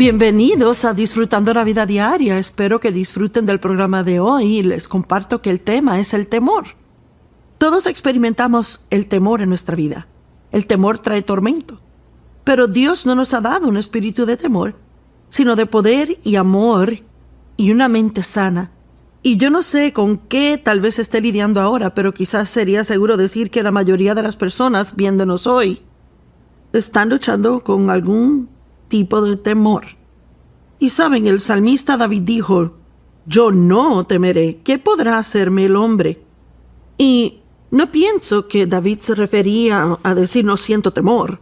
Bienvenidos a Disfrutando la Vida Diaria. Espero que disfruten del programa de hoy y les comparto que el tema es el temor. Todos experimentamos el temor en nuestra vida. El temor trae tormento. Pero Dios no nos ha dado un espíritu de temor, sino de poder y amor y una mente sana. Y yo no sé con qué tal vez esté lidiando ahora, pero quizás sería seguro decir que la mayoría de las personas viéndonos hoy están luchando con algún tipo de temor. Y saben, el salmista David dijo, yo no temeré, ¿qué podrá hacerme el hombre? Y no pienso que David se refería a decir no siento temor.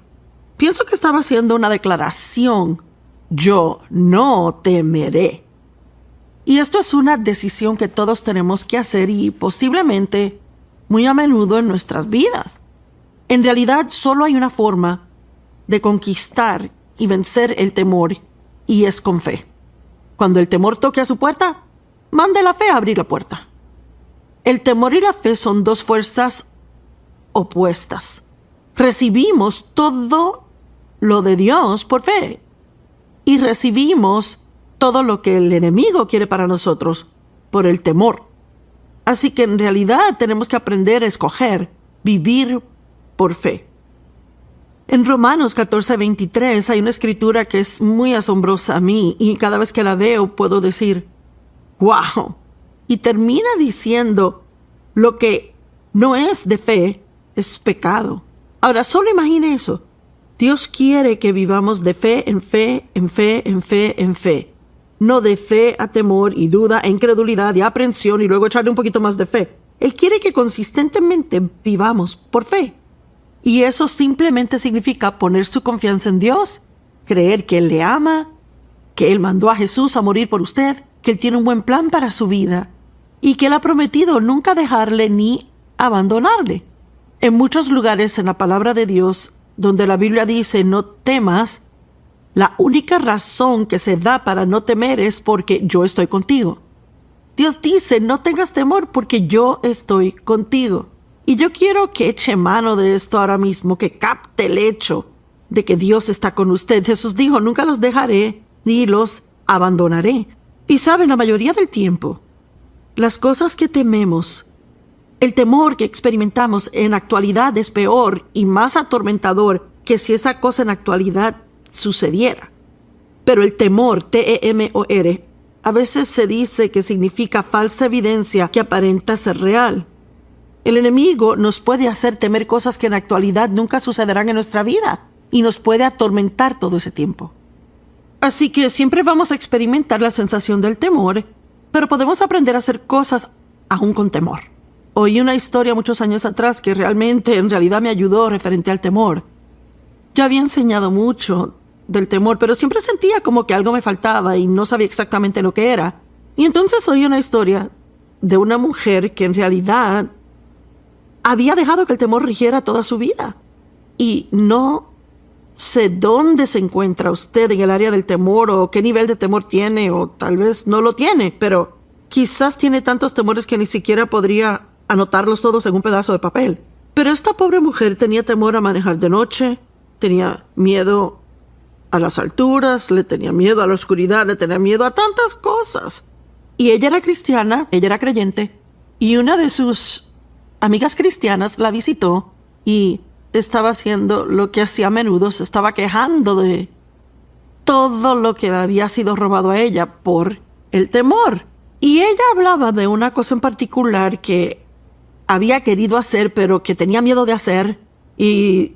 Pienso que estaba haciendo una declaración, yo no temeré. Y esto es una decisión que todos tenemos que hacer y posiblemente muy a menudo en nuestras vidas. En realidad solo hay una forma de conquistar y vencer el temor, y es con fe. Cuando el temor toque a su puerta, mande la fe a abrir la puerta. El temor y la fe son dos fuerzas opuestas. Recibimos todo lo de Dios por fe y recibimos todo lo que el enemigo quiere para nosotros por el temor. Así que en realidad tenemos que aprender a escoger, vivir por fe. En Romanos 14:23 hay una escritura que es muy asombrosa a mí y cada vez que la veo puedo decir, ¡wow! Y termina diciendo, lo que no es de fe es pecado. Ahora, solo imagine eso. Dios quiere que vivamos de fe en fe, en fe, en fe, en fe. No de fe a temor y duda e incredulidad y aprensión y luego echarle un poquito más de fe. Él quiere que consistentemente vivamos por fe. Y eso simplemente significa poner su confianza en Dios, creer que Él le ama, que Él mandó a Jesús a morir por usted, que Él tiene un buen plan para su vida y que Él ha prometido nunca dejarle ni abandonarle. En muchos lugares en la palabra de Dios, donde la Biblia dice no temas, la única razón que se da para no temer es porque yo estoy contigo. Dios dice no tengas temor porque yo estoy contigo. Y yo quiero que eche mano de esto ahora mismo, que capte el hecho de que Dios está con usted. Jesús dijo, nunca los dejaré ni los abandonaré. Y saben, la mayoría del tiempo, las cosas que tememos, el temor que experimentamos en actualidad es peor y más atormentador que si esa cosa en actualidad sucediera. Pero el temor, T-E-M-O-R, a veces se dice que significa falsa evidencia que aparenta ser real. El enemigo nos puede hacer temer cosas que en la actualidad nunca sucederán en nuestra vida y nos puede atormentar todo ese tiempo. Así que siempre vamos a experimentar la sensación del temor, pero podemos aprender a hacer cosas aún con temor. Oí una historia muchos años atrás que en realidad me ayudó referente al temor. Yo había enseñado mucho del temor, pero siempre sentía como que algo me faltaba y no sabía exactamente lo que era. Y entonces oí una historia de una mujer que en realidad había dejado que el temor rigiera toda su vida. Y no sé dónde se encuentra usted en el área del temor o qué nivel de temor tiene o tal vez no lo tiene, pero quizás tiene tantos temores que ni siquiera podría anotarlos todos en un pedazo de papel. Pero esta pobre mujer tenía temor a manejar de noche, tenía miedo a las alturas, le tenía miedo a la oscuridad, le tenía miedo a tantas cosas. Y ella era cristiana, ella era creyente, y una de sus amigas cristianas la visitó y estaba haciendo lo que hacía a menudo, se estaba quejando de todo lo que le había sido robado a ella por el temor. Y ella hablaba de una cosa en particular que había querido hacer, pero que tenía miedo de hacer, y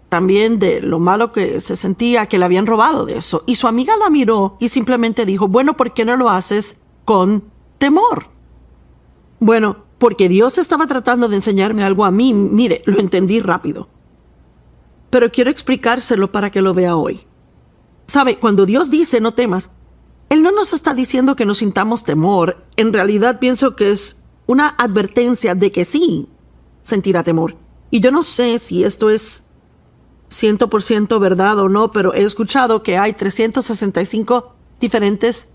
también de lo malo que se sentía que le habían robado de eso. Y su amiga la miró y simplemente dijo, bueno, ¿por qué no lo haces con temor? Bueno, porque Dios estaba tratando de enseñarme algo a mí. Mire, lo entendí rápido. Pero quiero explicárselo para que lo vea hoy. ¿Sabe? Cuando Dios dice no temas, Él no nos está diciendo que nos sintamos temor. En realidad pienso que es una advertencia de que sí sentirá temor. Y yo no sé si esto es 100% verdad o no, pero he escuchado que hay 365 diferentes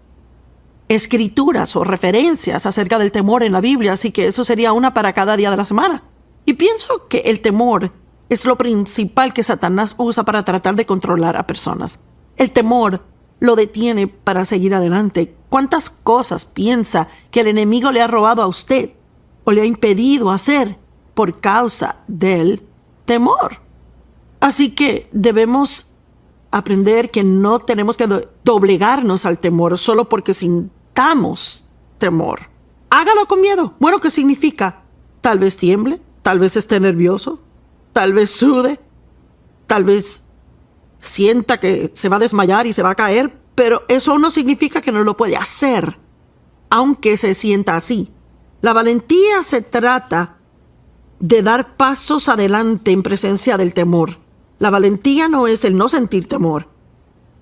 escrituras o referencias acerca del temor en la Biblia, así que eso sería una para cada día de la semana. Y pienso que el temor es lo principal que Satanás usa para tratar de controlar a personas. El temor lo detiene para seguir adelante? ¿Cuántas cosas piensa que el enemigo le ha robado a usted o le ha impedido hacer por causa del temor? Así que debemos aprender que no tenemos que doblegarnos al temor solo porque sintamos temor. Hágalo con miedo. Bueno, ¿qué significa? Tal vez tiemble, tal vez esté nervioso, tal vez sude, tal vez sienta que se va a desmayar y se va a caer, pero eso no significa que no lo puede hacer, aunque se sienta así. La valentía se trata de dar pasos adelante en presencia del temor. La valentía no es el no sentir temor.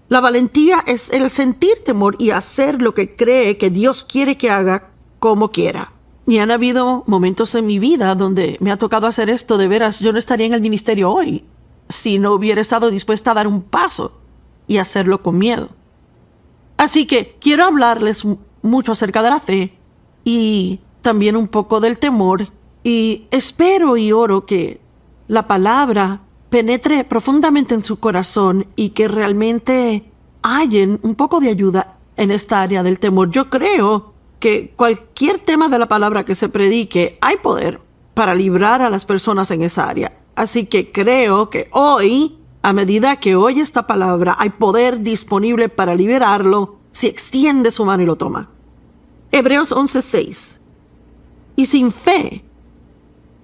La valentía es el sentir temor y hacer lo que cree que Dios quiere que haga como quiera. Y han habido momentos en mi vida donde me ha tocado hacer esto. De veras, yo no estaría en el ministerio hoy si no hubiera estado dispuesta a dar un paso y hacerlo con miedo. Así que quiero hablarles mucho acerca de la fe y también un poco del temor, y espero y oro que la palabra penetre profundamente en su corazón y que realmente hallen un poco de ayuda en esta área del temor. Yo creo que cualquier tema de la palabra que se predique, hay poder para librar a las personas en esa área. Así que creo que hoy, a medida que oye esta palabra, hay poder disponible para liberarlo si extiende su mano y lo toma. Hebreos 11:6. Y sin fe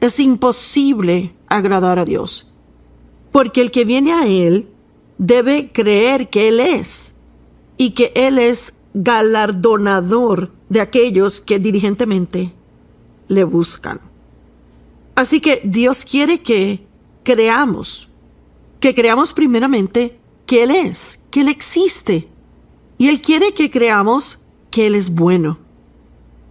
es imposible agradar a Dios, porque el que viene a Él debe creer que Él es, y que Él es galardonador de aquellos que diligentemente le buscan. Así que Dios quiere que creamos primeramente que Él es, que Él existe. Y Él quiere que creamos que Él es bueno.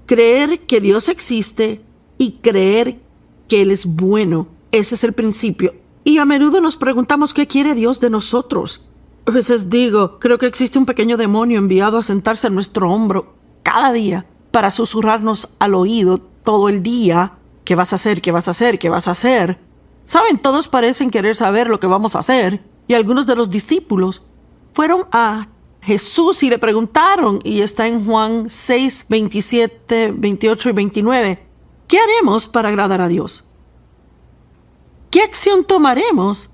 Creer que Dios existe y creer que Él es bueno. Ese es el principio. Y a menudo nos preguntamos qué quiere Dios de nosotros. A veces digo, creo que existe un pequeño demonio enviado a sentarse en nuestro hombro cada día para susurrarnos al oído todo el día. ¿Qué vas a hacer? ¿Qué vas a hacer? ¿Qué vas a hacer? Saben, todos parecen querer saber lo que vamos a hacer. Y algunos de los discípulos fueron a Jesús y le preguntaron, y está en Juan 6, 27, 28 y 29, ¿qué haremos para agradar a Dios? ¿Qué acción tomaremos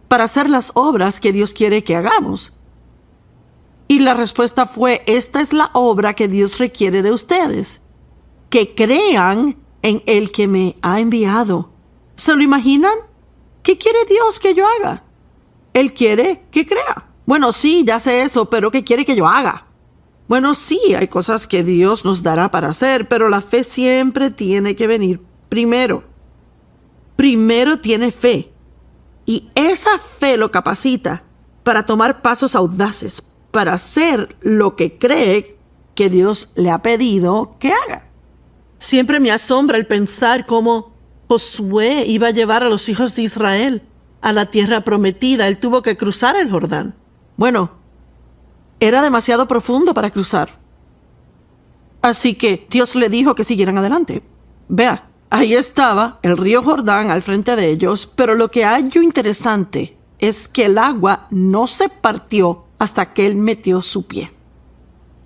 para hacer las obras que Dios quiere que hagamos? Y la respuesta fue, esta es la obra que Dios requiere de ustedes, que crean en el que me ha enviado. ¿Se lo imaginan? ¿Qué quiere Dios que yo haga? Él quiere que crea. Bueno, sí, ya sé eso, pero ¿qué quiere que yo haga? Bueno, sí, hay cosas que Dios nos dará para hacer, pero la fe siempre tiene que venir primero. Primero tiene fe. Y esa fe lo capacita para tomar pasos audaces, para hacer lo que cree que Dios le ha pedido que haga. Siempre me asombra el pensar cómo Josué iba a llevar a los hijos de Israel a la tierra prometida. Él tuvo que cruzar el Jordán. Bueno, era demasiado profundo para cruzar. Así que Dios le dijo que siguieran adelante. Vea, ahí estaba el río Jordán al frente de ellos, pero lo que hallo interesante es que el agua no se partió hasta que él metió su pie.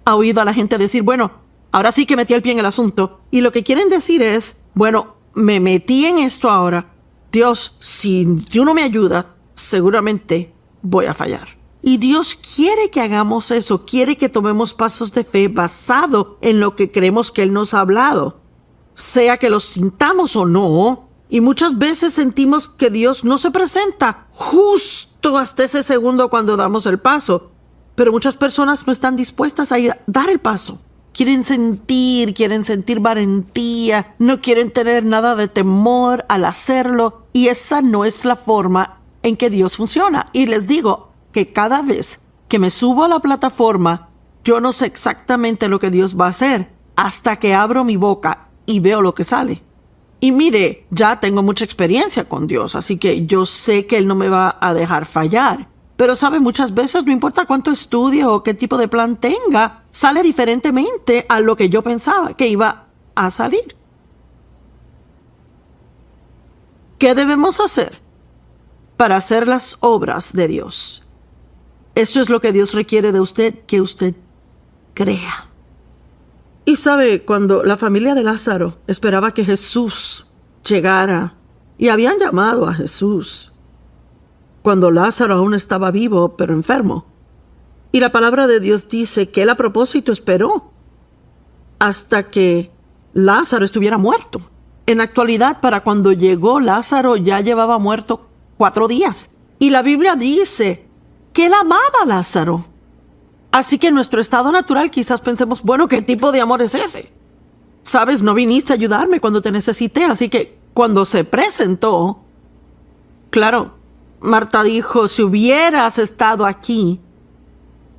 Ha oído a la gente decir, bueno, ahora sí que metí el pie en el asunto. Y lo que quieren decir es, bueno, me metí en esto ahora. Dios, si tú no me ayudas, seguramente voy a fallar. Y Dios quiere que hagamos eso, quiere que tomemos pasos de fe basado en lo que creemos que Él nos ha hablado, sea que los sintamos o no. Y muchas veces sentimos que Dios no se presenta justo hasta ese segundo cuando damos el paso. Pero muchas personas no están dispuestas a dar el paso. Quieren sentir valentía, no quieren tener nada de temor al hacerlo. Y esa no es la forma en que Dios funciona. Y les digo que cada vez que me subo a la plataforma, yo no sé exactamente lo que Dios va a hacer hasta que abro mi boca y veo lo que sale. Y mire, ya tengo mucha experiencia con Dios, así que yo sé que Él no me va a dejar fallar. Pero sabe, muchas veces no importa cuánto estudie o qué tipo de plan tenga, sale diferentemente a lo que yo pensaba que iba a salir. ¿Qué debemos hacer para hacer las obras de Dios? Esto es lo que Dios requiere de usted, que usted crea. Y sabe, cuando la familia de Lázaro esperaba que Jesús llegara, y habían llamado a Jesús, cuando Lázaro aún estaba vivo, pero enfermo. Y la palabra de Dios dice que él a propósito esperó hasta que Lázaro estuviera muerto. En la actualidad, para cuando llegó Lázaro ya llevaba muerto 4 días. Y la Biblia dice que él amaba a Lázaro. Así que en nuestro estado natural quizás pensemos, bueno, ¿qué tipo de amor es ese? Sabes, no viniste a ayudarme cuando te necesité, así que cuando se presentó, claro, Marta dijo, si hubieras estado aquí,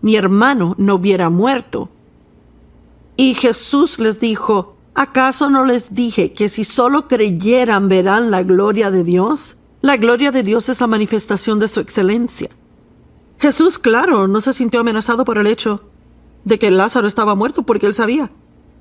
mi hermano no hubiera muerto. Y Jesús les dijo, ¿acaso no les dije que si solo creyeran verán la gloria de Dios? La gloria de Dios es la manifestación de su excelencia. Jesús, claro, no se sintió amenazado por el hecho de que Lázaro estaba muerto porque él sabía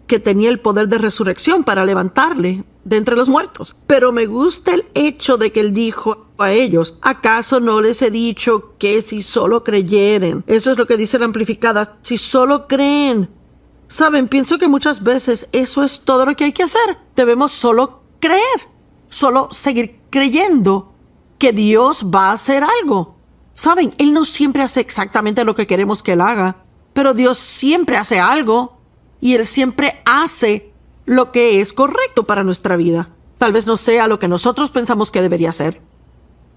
que tenía el poder de resurrección para levantarle de entre los muertos. Pero me gusta el hecho de que él dijo a ellos, ¿acaso no les he dicho que si solo creyeren? Eso es lo que dice la amplificada, si solo creen. Saben, pienso que muchas veces eso es todo lo que hay que hacer. Debemos solo creer, solo seguir creyendo que Dios va a hacer algo. Saben, Él no siempre hace exactamente lo que queremos que Él haga, pero Dios siempre hace algo y Él siempre hace lo que es correcto para nuestra vida. Tal vez no sea lo que nosotros pensamos que debería ser,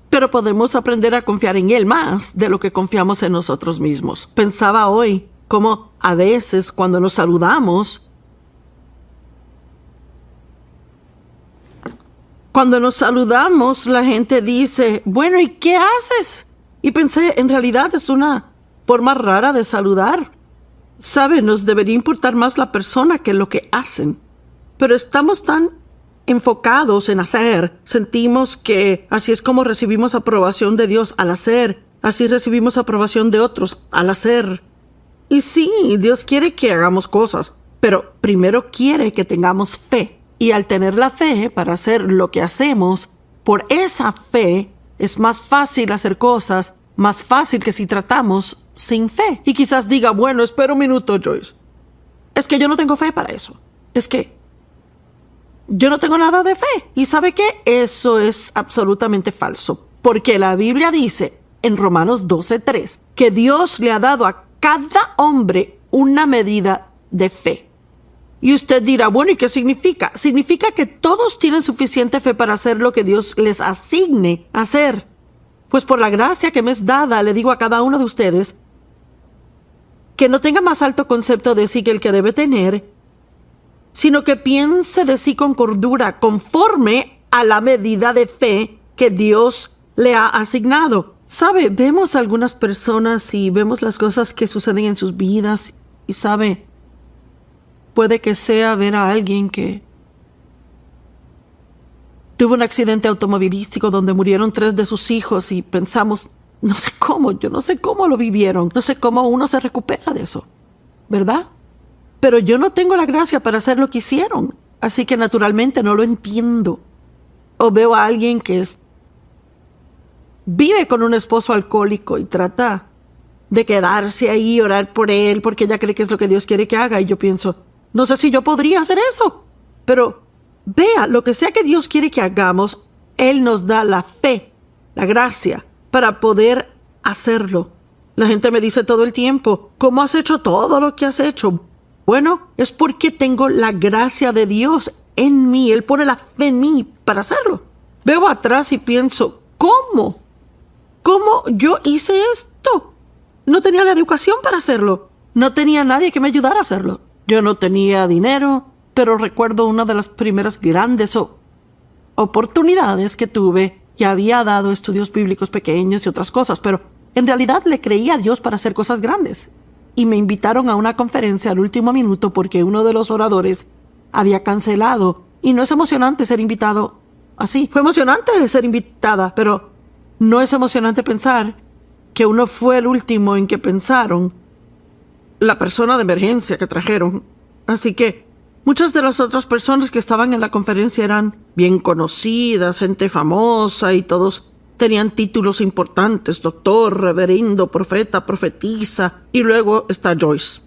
pero podemos aprender a confiar en Él más de lo que confiamos en nosotros mismos. Pensaba hoy cómo a veces cuando nos saludamos, la gente dice, bueno, ¿y qué haces? Y pensé, en realidad es una forma rara de saludar. ¿Sabe? Nos debería importar más la persona que lo que hacen. Pero estamos tan enfocados en hacer. Sentimos que así es como recibimos aprobación de Dios al hacer. Así recibimos aprobación de otros al hacer. Y sí, Dios quiere que hagamos cosas, pero primero quiere que tengamos fe. Y al tener la fe para hacer lo que hacemos, por esa fe es más fácil hacer cosas, más fácil que si tratamos sin fe. Y quizás diga, bueno, espera un minuto, Joyce. Es que yo no tengo fe para eso. Es que yo no tengo nada de fe. ¿Y sabe qué? Eso es absolutamente falso. Porque la Biblia dice en Romanos 12:3 que Dios le ha dado a cada hombre una medida de fe. Y usted dirá, bueno, ¿y qué significa? Significa que todos tienen suficiente fe para hacer lo que Dios les asigne hacer. Pues por la gracia que me es dada, le digo a cada uno de ustedes que no tenga más alto concepto de sí que el que debe tener, sino que piense de sí con cordura, conforme a la medida de fe que Dios le ha asignado. ¿Sabe? Vemos a algunas personas y vemos las cosas que suceden en sus vidas y sabe, puede que sea ver a alguien que tuvo un accidente automovilístico donde murieron 3 de sus hijos y pensamos, yo no sé cómo lo vivieron, no sé cómo uno se recupera de eso, ¿verdad? Pero yo no tengo la gracia para hacer lo que hicieron, así que naturalmente no lo entiendo. O veo a alguien que vive con un esposo alcohólico y trata de quedarse ahí y orar por él porque ella cree que es lo que Dios quiere que haga y yo pienso, no sé si yo podría hacer eso, pero vea, lo que sea que Dios quiere que hagamos, Él nos da la fe, la gracia para poder hacerlo. La gente me dice todo el tiempo, ¿cómo has hecho todo lo que has hecho? Bueno, es porque tengo la gracia de Dios en mí. Él pone la fe en mí para hacerlo. Veo atrás y pienso, ¿cómo? ¿Cómo yo hice esto? No tenía la educación para hacerlo. No tenía nadie que me ayudara a hacerlo. Yo no tenía dinero, pero recuerdo una de las primeras grandes oportunidades que tuve. Ya había dado estudios bíblicos pequeños y otras cosas, pero en realidad le creía a Dios para hacer cosas grandes. Y me invitaron a una conferencia al último minuto porque uno de los oradores había cancelado. Y no es emocionante ser invitado así. Fue emocionante ser invitada, pero no es emocionante pensar que uno fue el último en que pensaron, la persona de emergencia que trajeron. Así que muchas de las otras personas que estaban en la conferencia eran bien conocidas, gente famosa, y todos Tenían títulos importantes: doctor, reverendo, profeta, profetisa, y luego está Joyce.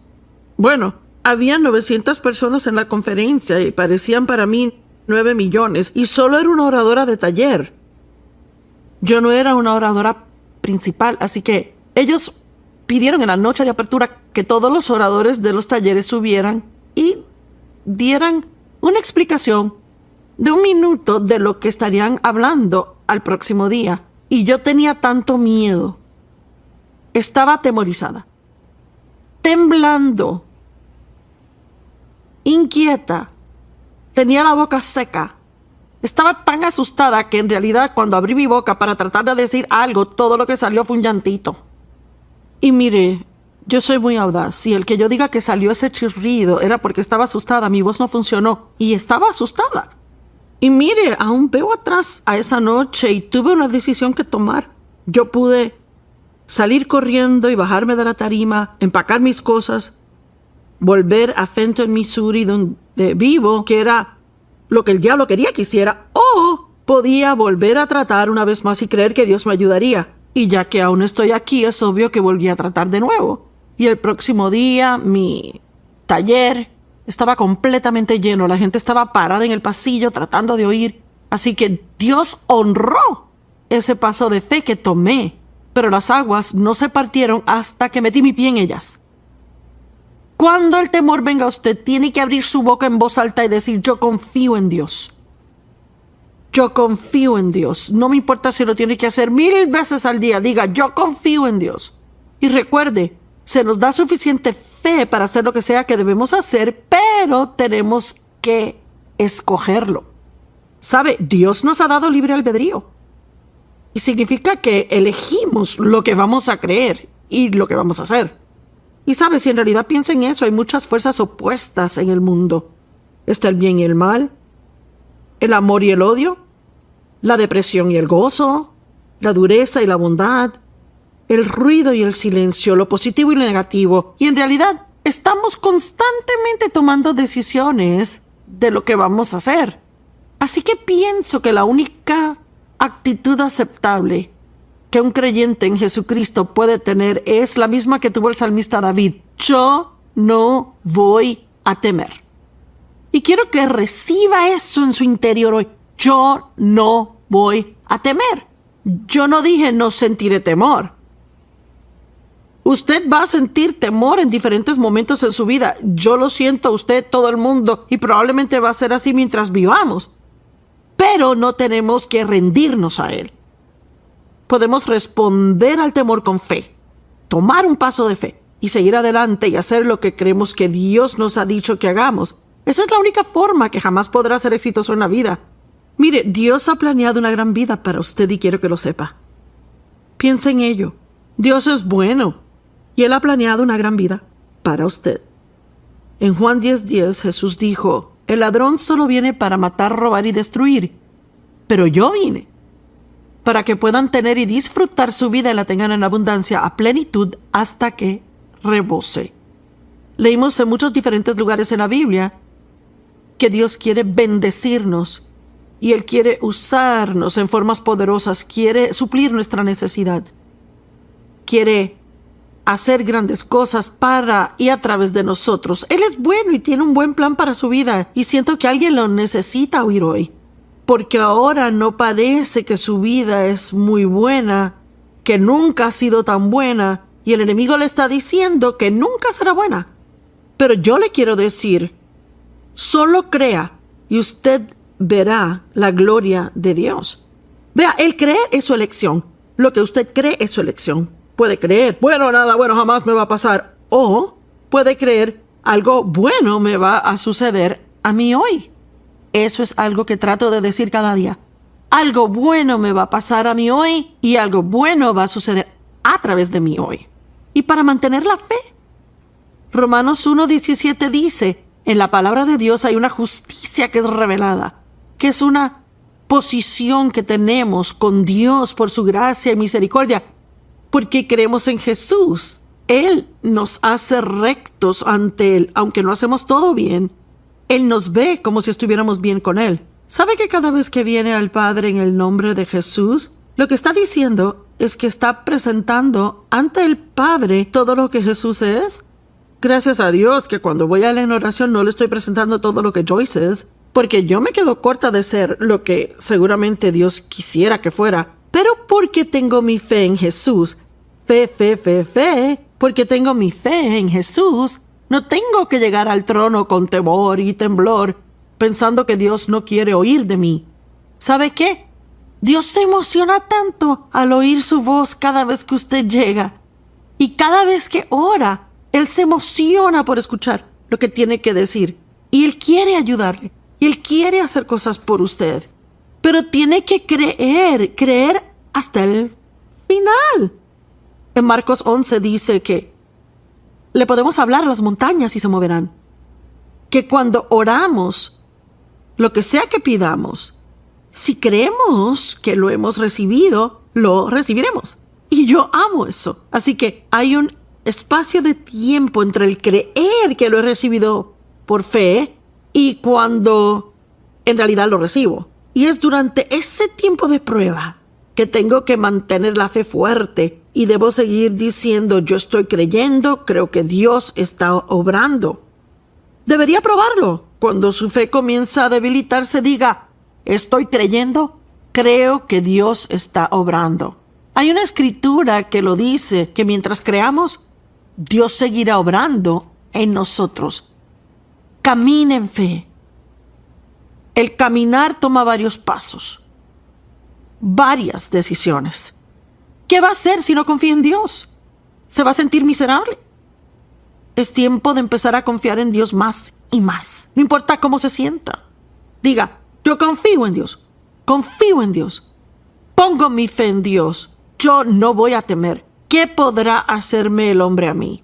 Bueno, había 900 personas en la conferencia y parecían para mí 9 millones, y solo era una oradora de taller. Yo no era una oradora principal, así que ellos pidieron en la noche de apertura que todos los oradores de los talleres subieran y dieran una explicación de 1 minuto de lo que estarían hablando al próximo día. Y yo tenía tanto miedo. Estaba atemorizada, temblando, inquieta, tenía la boca seca. Estaba tan asustada que en realidad cuando abrí mi boca para tratar de decir algo, todo lo que salió fue un llantito. Y mire, yo soy muy audaz, y el que yo diga que salió ese chirrido era porque estaba asustada. Mi voz no funcionó y estaba asustada. Y mire, aún veo atrás a esa noche y tuve una decisión que tomar. Yo pude salir corriendo y bajarme de la tarima, empacar mis cosas, volver a Fenton, Missouri, donde vivo, que era lo que el diablo quería que hiciera, o podía volver a tratar una vez más y creer que Dios me ayudaría. Y ya que aún estoy aquí, es obvio que volví a tratar de nuevo. Y el próximo día, mi taller estaba completamente lleno. La gente estaba parada en el pasillo tratando de oír. Así que Dios honró ese paso de fe que tomé. Pero las aguas no se partieron hasta que metí mi pie en ellas. Cuando el temor venga a usted, tiene que abrir su boca en voz alta y decir: yo confío en Dios. Yo confío en Dios. No me importa si lo tiene que hacer 1000 veces al día. Diga: yo confío en Dios. Y recuerde, se nos da suficiente fe para hacer lo que sea que debemos hacer, pero tenemos que escogerlo. ¿Sabe? Dios nos ha dado libre albedrío. Y significa que elegimos lo que vamos a creer y lo que vamos a hacer. Y sabe, si en realidad piensa en eso, hay muchas fuerzas opuestas en el mundo. Está el bien y el mal, el amor y el odio, la depresión y el gozo, la dureza y la bondad, el ruido y el silencio, lo positivo y lo negativo. Y en realidad estamos constantemente tomando decisiones de lo que vamos a hacer. Así que pienso que la única actitud aceptable que un creyente en Jesucristo puede tener es la misma que tuvo el salmista David: yo no voy a temer. Y quiero que reciba eso en su interior hoy. Yo no voy a temer. Yo no dije no sentiré temor. Usted va a sentir temor en diferentes momentos en su vida. Yo lo siento, usted, todo el mundo, y probablemente va a ser así mientras vivamos. Pero no tenemos que rendirnos a él. Podemos responder al temor con fe, tomar un paso de fe y seguir adelante y hacer lo que creemos que Dios nos ha dicho que hagamos. Esa es la única forma que jamás podrá ser exitoso en la vida. Mire, Dios ha planeado una gran vida para usted y quiero que lo sepa. Piensa en ello. Dios es bueno y Él ha planeado una gran vida para usted. En Juan 10:10 Jesús dijo: el ladrón solo viene para matar, robar y destruir, pero yo vine para que puedan tener y disfrutar su vida y la tengan en abundancia, a plenitud, hasta que rebose. Leímos en muchos diferentes lugares en la Biblia que Dios quiere bendecirnos y Él quiere usarnos en formas poderosas, quiere suplir nuestra necesidad, quiere hacer grandes cosas para y a través de nosotros. Él es bueno y tiene un buen plan para su vida, y siento que alguien lo necesita oír hoy, porque ahora no parece que su vida es muy buena, que nunca ha sido tan buena, y el enemigo le está diciendo que nunca será buena. Pero yo le quiero decir: solo crea y usted verá la gloria de Dios. Vea, el creer es su elección. Lo que usted cree es su elección. Puede creer: bueno, nada bueno jamás me va a pasar. O puede creer: algo bueno me va a suceder a mí hoy. Eso es algo que trato de decir cada día. Algo bueno me va a pasar a mí hoy y algo bueno va a suceder a través de mí hoy. Y para mantener la fe, Romanos 1:17 dice: en la palabra de Dios hay una justicia que es revelada, que es una posición que tenemos con Dios por su gracia y misericordia, porque creemos en Jesús. Él nos hace rectos ante Él, aunque no hacemos todo bien. Él nos ve como si estuviéramos bien con Él. ¿Sabe que cada vez que viene al Padre en el nombre de Jesús, Lo que está diciendo es que está presentando ante el Padre todo lo que Jesús es. Gracias a Dios que cuando voy a la oración no le estoy presentando todo lo que Joyce es, porque yo me quedo corta de ser lo que seguramente Dios quisiera que fuera. Pero porque tengo mi fe en Jesús, porque tengo mi fe en Jesús, no tengo que llegar al trono con temor y temblor, pensando que Dios no quiere oír de mí. ¿Sabe qué? Dios se emociona tanto al oír su voz cada vez que usted llega. Y cada vez que ora, Él se emociona por escuchar lo que tiene que decir. Y Él quiere ayudarle. Y Él quiere hacer cosas por usted. Pero tiene que creer hasta el final. En Marcos 11 dice que le podemos hablar a las montañas y se moverán. Que cuando oramos, lo que sea que pidamos, si creemos que lo hemos recibido, lo recibiremos. Y yo amo eso. Así que hay un espacio de tiempo entre el creer que lo he recibido por fe y cuando en realidad lo recibo. Y es durante ese tiempo de prueba que tengo que mantener la fe fuerte y debo seguir diciendo, yo estoy creyendo, creo que Dios está obrando. Debería probarlo. Cuando su fe comienza a debilitarse, diga, estoy creyendo, creo que Dios está obrando. Hay una escritura que lo dice, que mientras creamos, Dios seguirá obrando en nosotros. Camine en fe. El caminar toma varios pasos, varias decisiones. ¿Qué va a hacer si no confía en Dios? ¿Se va a sentir miserable? Es tiempo de empezar a confiar en Dios más y más. No importa cómo se sienta. Diga, yo confío en Dios. Confío en Dios. Pongo mi fe en Dios. Yo no voy a temer. ¿Qué podrá hacerme el hombre a mí?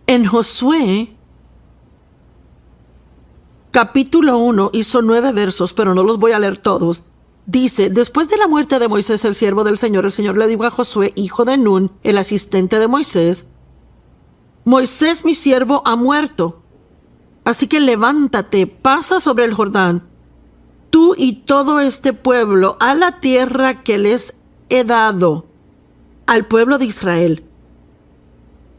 En Josué, capítulo 1, hizo 9 versos, pero no los voy a leer todos. Dice, después de la muerte de Moisés, el siervo del Señor, el Señor le dijo a Josué, hijo de Nun, el asistente de Moisés, Moisés, mi siervo, ha muerto. Así que levántate, pasa sobre el Jordán, tú y todo este pueblo, a la tierra que les he dado, al pueblo de Israel.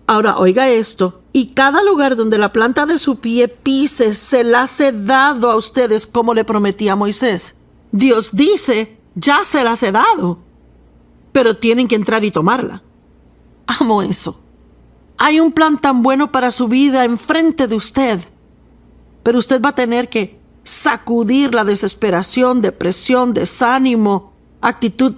Ahora oiga esto, y cada lugar donde la planta de su pie pise, se las he dado a ustedes como le prometí a Moisés. Dios dice, ya se las he dado, pero tienen que entrar y tomarla. Amo eso. Hay un plan tan bueno para su vida enfrente de usted, pero usted va a tener que sacudir la desesperación, depresión, desánimo, actitud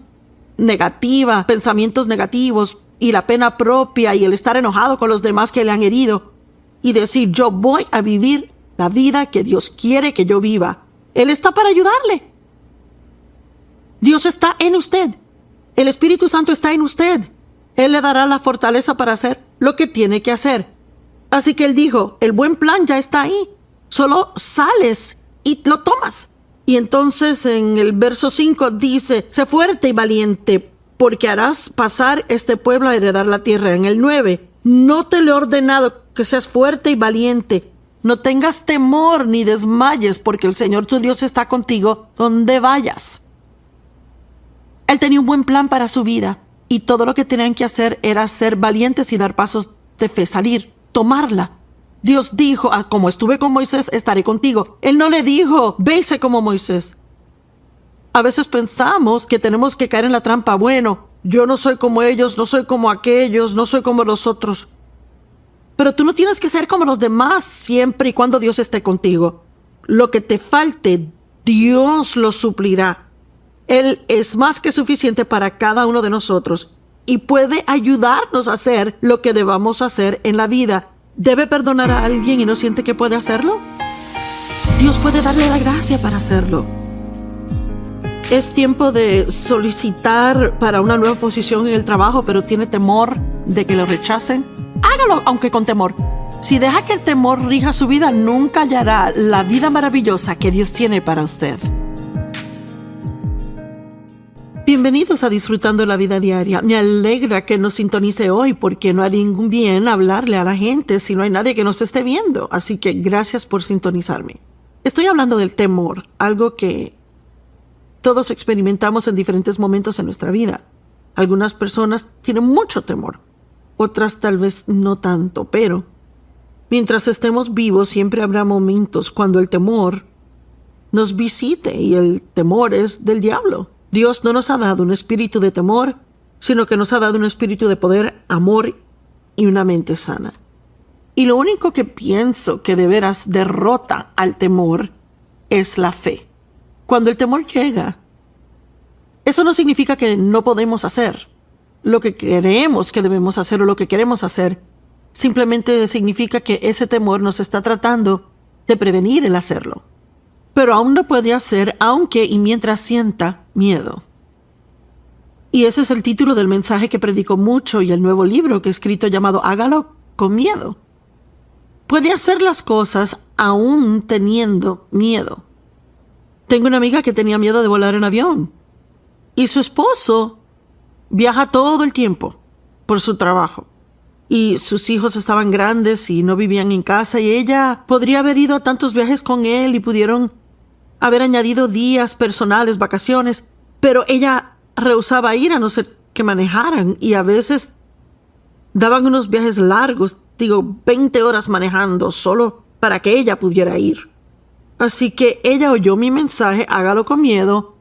negativa, pensamientos negativos y la pena propia y el estar enojado con los demás que le han herido y decir, yo voy a vivir la vida que Dios quiere que yo viva. Él está para ayudarle. Dios está en usted. El Espíritu Santo está en usted. Él le dará la fortaleza para hacer lo que tiene que hacer. Así que él dijo, el buen plan ya está ahí. Solo sales y lo tomas. Y entonces en el verso 5 dice, sé fuerte y valiente, porque harás pasar este pueblo a heredar la tierra. En el 9, no te le he ordenado que seas fuerte y valiente. No tengas temor ni desmayes, porque el Señor tu Dios está contigo donde vayas. Él tenía un buen plan para su vida y todo lo que tenían que hacer era ser valientes y dar pasos de fe, salir, tomarla. Dios dijo, como estuve con Moisés, estaré contigo. Él no le dijo, véase como Moisés. A veces pensamos que tenemos que caer en la trampa. Bueno, yo no soy como ellos, no soy como aquellos, no soy como los otros. Pero tú no tienes que ser como los demás siempre y cuando Dios esté contigo. Lo que te falte, Dios lo suplirá. Él es más que suficiente para cada uno de nosotros y puede ayudarnos a hacer lo que debamos hacer en la vida. ¿Debe perdonar a alguien y no siente que puede hacerlo? Dios puede darle la gracia para hacerlo. Es tiempo de solicitar para una nueva posición en el trabajo, pero tiene temor de que lo rechacen. Hágalo, aunque con temor. Si deja que el temor rija su vida, nunca hallará la vida maravillosa que Dios tiene para usted. Bienvenidos a Disfrutando la Vida Diaria. Me alegra que nos sintonice hoy porque no hará ningún bien hablarle a la gente si no hay nadie que nos esté viendo. Así que gracias por sintonizarme. Estoy hablando del temor, algo que Todos experimentamos en diferentes momentos en nuestra vida. Algunas personas tienen mucho temor, otras tal vez no tanto, pero mientras estemos vivos siempre habrá momentos cuando el temor nos visite, y el temor es del diablo. Dios no nos ha dado un espíritu de temor, sino que nos ha dado un espíritu de poder, amor y una mente sana. Y lo único que pienso que de veras derrota al temor es la fe. Cuando el temor llega, eso no significa que no podemos hacer lo que creemos que debemos hacer o lo que queremos hacer. Simplemente significa que ese temor nos está tratando de prevenir el hacerlo. Pero aún lo puede hacer aunque y mientras sienta miedo. Y ese es el título del mensaje que predico mucho y el nuevo libro que he escrito llamado Hágalo con miedo. Puede hacer las cosas aún teniendo miedo. Tengo una amiga que tenía miedo de volar en avión. Y su esposo viaja todo el tiempo por su trabajo. Y sus hijos estaban grandes y no vivían en casa. Y ella podría haber ido a tantos viajes con él y pudieron haber añadido días personales, vacaciones. Pero ella rehusaba ir a no ser que manejaran. Y a veces daban unos viajes largos, 20 horas manejando solo para que ella pudiera ir. Así que ella oyó mi mensaje, hágalo con miedo,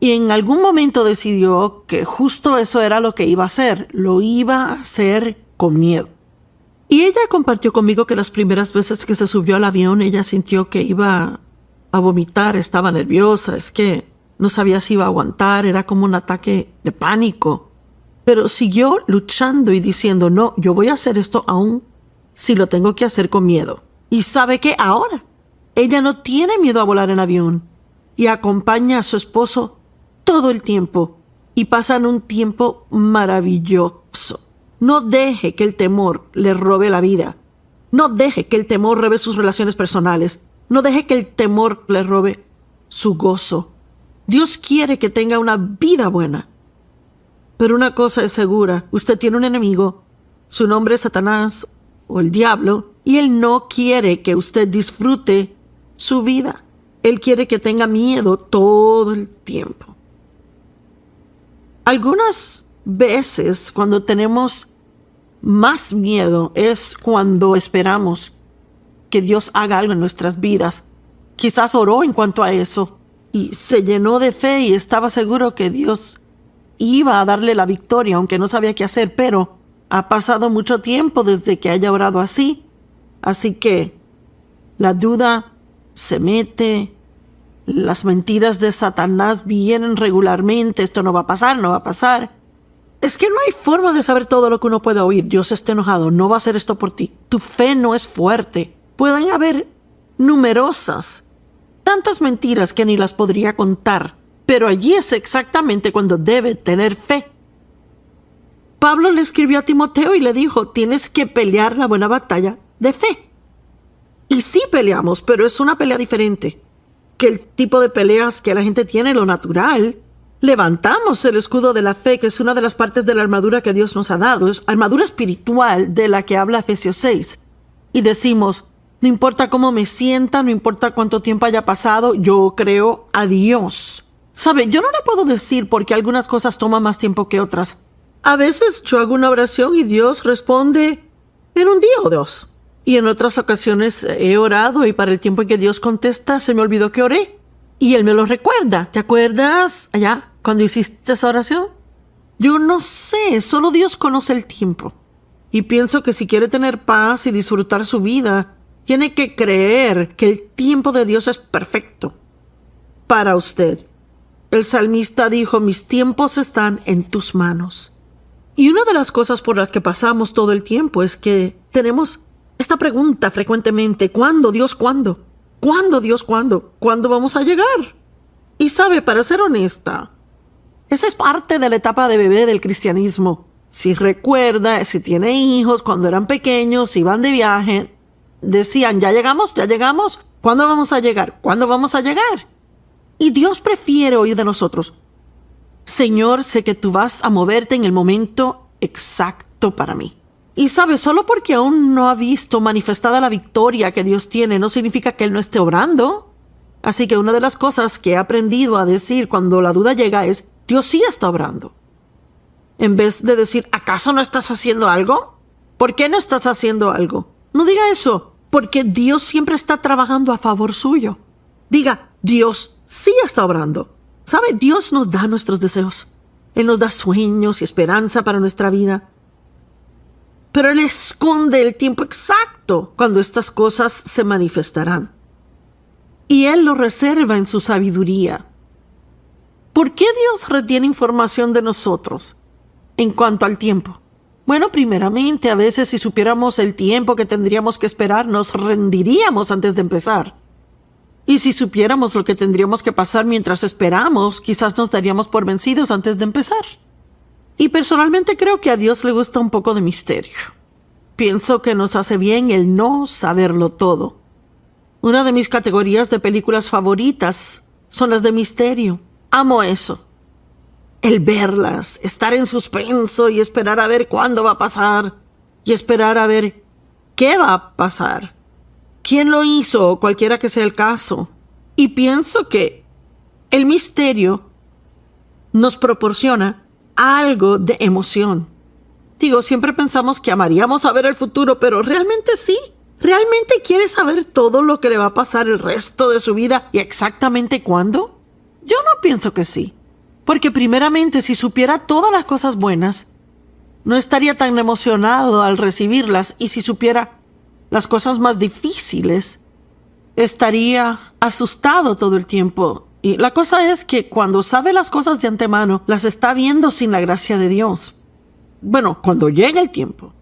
y en algún momento decidió que justo eso era lo que iba a hacer. Lo iba a hacer con miedo. Y ella compartió conmigo que las primeras veces que se subió al avión, ella sintió que iba a vomitar, estaba nerviosa, es que no sabía si iba a aguantar, era como un ataque de pánico. Pero siguió luchando y diciendo, no, yo voy a hacer esto aún si lo tengo que hacer con miedo. Y sabe que ahora ella no tiene miedo a volar en avión y acompaña a su esposo todo el tiempo y pasan un tiempo maravilloso. No deje que el temor le robe la vida. No deje que el temor robe sus relaciones personales. No deje que el temor le robe su gozo. Dios quiere que tenga una vida buena. Pero una cosa es segura, usted tiene un enemigo, su nombre es Satanás o el diablo, y él no quiere que usted disfrute su vida. Él quiere que tenga miedo todo el tiempo. Algunas veces cuando tenemos más miedo es cuando esperamos que Dios haga algo en nuestras vidas. Quizás oró en cuanto a eso y se llenó de fe y estaba seguro que Dios iba a darle la victoria, aunque no sabía qué hacer, pero ha pasado mucho tiempo desde que haya orado así. Así que la duda se mete, las mentiras de Satanás vienen regularmente, esto no va a pasar, no va a pasar. Es que no hay forma de saber todo lo que uno puede oír. Dios está enojado, no va a hacer esto por ti. Tu fe no es fuerte. Pueden haber numerosas, tantas mentiras que ni las podría contar, pero allí es exactamente cuando debe tener fe. Pablo le escribió a Timoteo y le dijo, tienes que pelear la buena batalla de fe. Y sí peleamos, pero es una pelea diferente que el tipo de peleas que la gente tiene, lo natural. Levantamos el escudo de la fe, que es una de las partes de la armadura que Dios nos ha dado. Es armadura espiritual de la que habla Efesios 6. Y decimos, no importa cómo me sienta, no importa cuánto tiempo haya pasado, yo creo a Dios. ¿Sabe? Yo no le puedo decir porque algunas cosas toman más tiempo que otras. A veces yo hago una oración y Dios responde en un día o dos. Y en otras ocasiones he orado y para el tiempo en que Dios contesta se me olvidó que oré. Y Él me lo recuerda. ¿Te acuerdas allá cuando hiciste esa oración? Yo no sé, solo Dios conoce el tiempo. Y pienso que si quiere tener paz y disfrutar su vida, tiene que creer que el tiempo de Dios es perfecto para usted. El salmista dijo, mis tiempos están en tus manos. Y una de las cosas por las que pasamos todo el tiempo es que tenemos esta pregunta frecuentemente, ¿cuándo, Dios, cuándo? ¿Cuándo, Dios, cuándo? ¿Cuándo vamos a llegar? Y sabe, para ser honesta, esa es parte de la etapa de bebé del cristianismo. Si recuerda, si tiene hijos, cuando eran pequeños, iban de viaje, decían, ¿ya llegamos? ¿Ya llegamos? ¿Cuándo vamos a llegar? ¿Cuándo vamos a llegar? Y Dios prefiere oír de nosotros, Señor, sé que tú vas a moverte en el momento exacto para mí. Y sabe, solo porque aún no ha visto manifestada la victoria que Dios tiene, no significa que Él no esté obrando. Así que una de las cosas que he aprendido a decir cuando la duda llega es, Dios sí está obrando. En vez de decir, ¿acaso no estás haciendo algo? ¿Por qué no estás haciendo algo? No diga eso, porque Dios siempre está trabajando a favor suyo. Diga, Dios sí está obrando. ¿Sabe? Dios nos da nuestros deseos. Él nos da sueños y esperanza para nuestra vida. Pero Él esconde el tiempo exacto cuando estas cosas se manifestarán. Y Él lo reserva en su sabiduría. ¿Por qué Dios retiene información de nosotros en cuanto al tiempo? Bueno, primeramente, a veces si supiéramos el tiempo que tendríamos que esperar, nos rendiríamos antes de empezar. Y si supiéramos lo que tendríamos que pasar mientras esperamos, quizás nos daríamos por vencidos antes de empezar. Y personalmente creo que a Dios le gusta un poco de misterio. Pienso que nos hace bien el no saberlo todo. Una de mis categorías de películas favoritas son las de misterio. Amo eso. El verlas, estar en suspenso y esperar a ver cuándo va a pasar. Y esperar a ver qué va a pasar. ¿Quién lo hizo? Cualquiera que sea el caso. Y pienso que el misterio nos proporciona algo de emoción. Digo, siempre pensamos que amaríamos saber el futuro, pero realmente sí. ¿Realmente quiere saber todo lo que le va a pasar el resto de su vida y exactamente cuándo? Yo no pienso que sí. Porque primeramente, si supiera todas las cosas buenas, no estaría tan emocionado al recibirlas. Y si supiera las cosas más difíciles, estaría asustado todo el tiempo. Y la cosa es que cuando sabe las cosas de antemano, las está viendo sin la gracia de Dios. Bueno, cuando llega el tiempo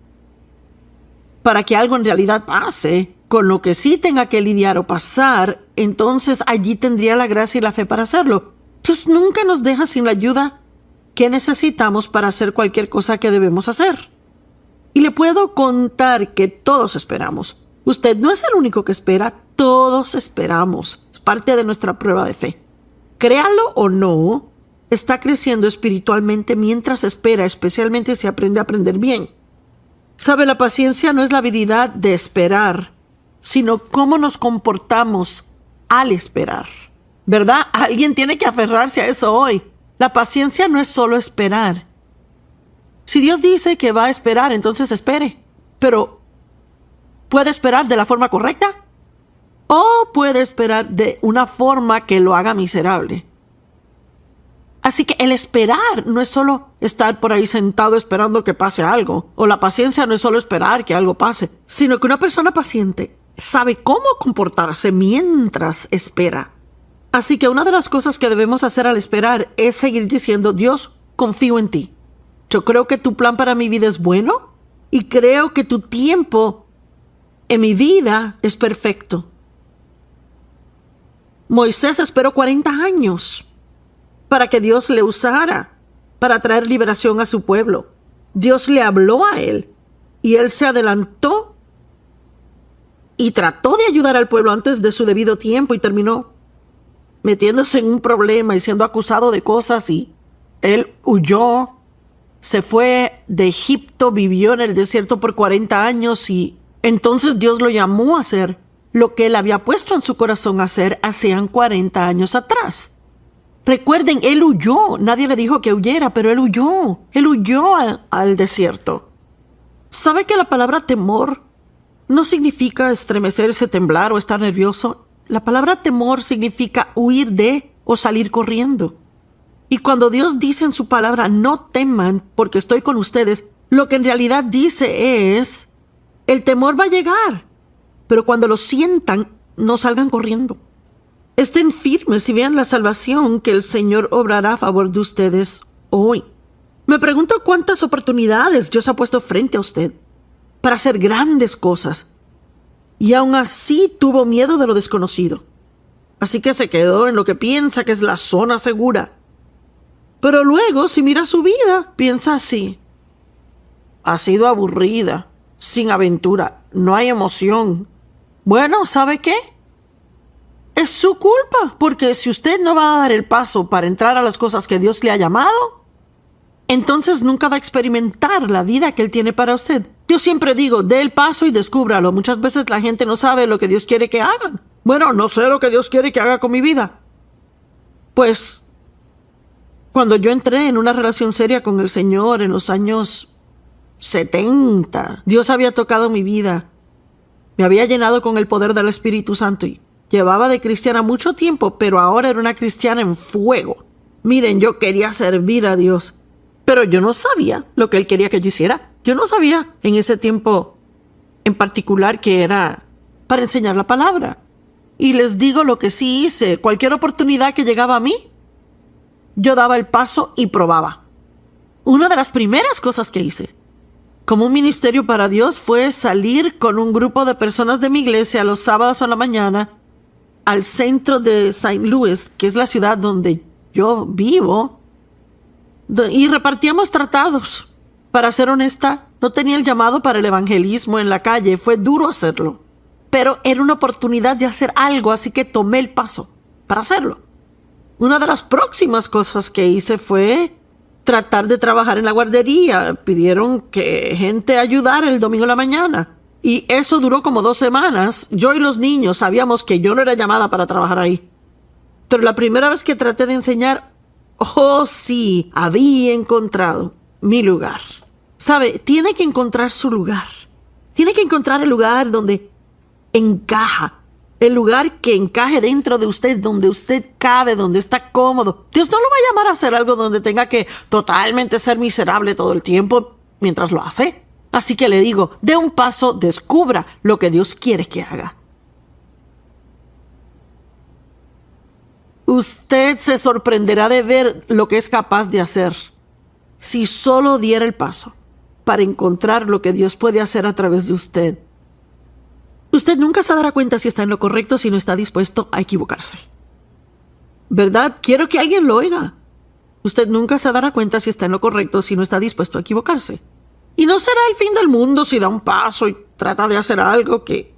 para que algo en realidad pase, con lo que sí tenga que lidiar o pasar, entonces allí tendría la gracia y la fe para hacerlo. Dios nunca nos deja sin la ayuda que necesitamos para hacer cualquier cosa que debemos hacer. Y le puedo contar que todos esperamos. Usted no es el único que espera, todos esperamos. Es parte de nuestra prueba de fe. Créalo o no, está creciendo espiritualmente mientras espera, especialmente si aprende a aprender bien. Sabe, la paciencia no es la habilidad de esperar, sino cómo nos comportamos al esperar. ¿Verdad? Alguien tiene que aferrarse a eso hoy. La paciencia no es solo esperar. Si Dios dice que va a esperar, entonces espere. Pero, ¿puede esperar de la forma correcta? ¿O puede esperar de una forma que lo haga miserable? Así que el esperar no es solo estar por ahí sentado esperando que pase algo. O la paciencia no es solo esperar que algo pase, sino que una persona paciente sabe cómo comportarse mientras espera. Así que una de las cosas que debemos hacer al esperar es seguir diciendo, Dios, confío en ti. Yo creo que tu plan para mi vida es bueno y creo que tu tiempo en mi vida es perfecto. Moisés esperó 40 años para que Dios le usara para traer liberación a su pueblo. Dios le habló a él y él se adelantó y trató de ayudar al pueblo antes de su debido tiempo y terminó metiéndose en un problema y siendo acusado de cosas, y él huyó, se fue de Egipto, vivió en el desierto por 40 años y entonces Dios lo llamó a hacer lo que él había puesto en su corazón hacer hacían 40 años atrás. Recuerden, él huyó. Nadie le dijo que huyera, pero él huyó. Él huyó al desierto. ¿Sabe que la palabra temor no significa estremecerse, temblar o estar nervioso? La palabra temor significa huir de o salir corriendo. Y cuando Dios dice en su palabra, no teman porque estoy con ustedes, lo que en realidad dice es, el temor va a llegar, pero cuando lo sientan, no salgan corriendo. Estén firmes y vean la salvación que el Señor obrará a favor de ustedes hoy. Me pregunto cuántas oportunidades Dios ha puesto frente a usted para hacer grandes cosas. Y aún así tuvo miedo de lo desconocido. Así que se quedó en lo que piensa que es la zona segura. Pero luego, si mira su vida, piensa así. Ha sido aburrida, sin aventura, no hay emoción. Bueno, ¿sabe qué? Es su culpa, porque si usted no va a dar el paso para entrar a las cosas que Dios le ha llamado, entonces nunca va a experimentar la vida que Él tiene para usted. Yo siempre digo, dé el paso y descúbralo. Muchas veces la gente no sabe lo que Dios quiere que hagan. Bueno, no sé lo que Dios quiere que haga con mi vida. Pues, cuando yo entré en una relación seria con el Señor en los años 70, Dios había tocado mi vida. Me había llenado con el poder del Espíritu Santo y llevaba de cristiana mucho tiempo, pero ahora era una cristiana en fuego. Miren, yo quería servir a Dios, pero yo no sabía lo que Él quería que yo hiciera. Yo no sabía en ese tiempo en particular que era para enseñar la palabra. Y les digo lo que sí hice. Cualquier oportunidad que llegaba a mí, yo daba el paso y probaba. Una de las primeras cosas que hice como un ministerio para Dios fue salir con un grupo de personas de mi iglesia los sábados a la mañana al centro de St. Louis, que es la ciudad donde yo vivo, y repartíamos tratados. Para ser honesta, no tenía el llamado para el evangelismo en la calle, fue duro hacerlo. Pero era una oportunidad de hacer algo, así que tomé el paso para hacerlo. Una de las próximas cosas que hice fue tratar de trabajar en la guardería. Pidieron que gente ayudara el domingo en la mañana. Y eso duró como 2 semanas. Yo y los niños sabíamos que yo no era llamada para trabajar ahí. Pero la primera vez que traté de enseñar, oh sí, había encontrado mi lugar. ¿Sabe? Tiene que encontrar su lugar. Tiene que encontrar el lugar donde encaja. El lugar que encaje dentro de usted, donde usted cabe, donde está cómodo. Dios no lo va a llamar a hacer algo donde tenga que totalmente ser miserable todo el tiempo mientras lo hace. Así que le digo, dé un paso, descubra lo que Dios quiere que haga. Usted se sorprenderá de ver lo que es capaz de hacer si solo diera el paso para encontrar lo que Dios puede hacer a través de usted. Usted nunca se dará cuenta si está en lo correcto si no está dispuesto a equivocarse. ¿Verdad? Quiero que alguien lo oiga. Usted nunca se dará cuenta si está en lo correcto si no está dispuesto a equivocarse. Y no será el fin del mundo si da un paso y trata de hacer algo que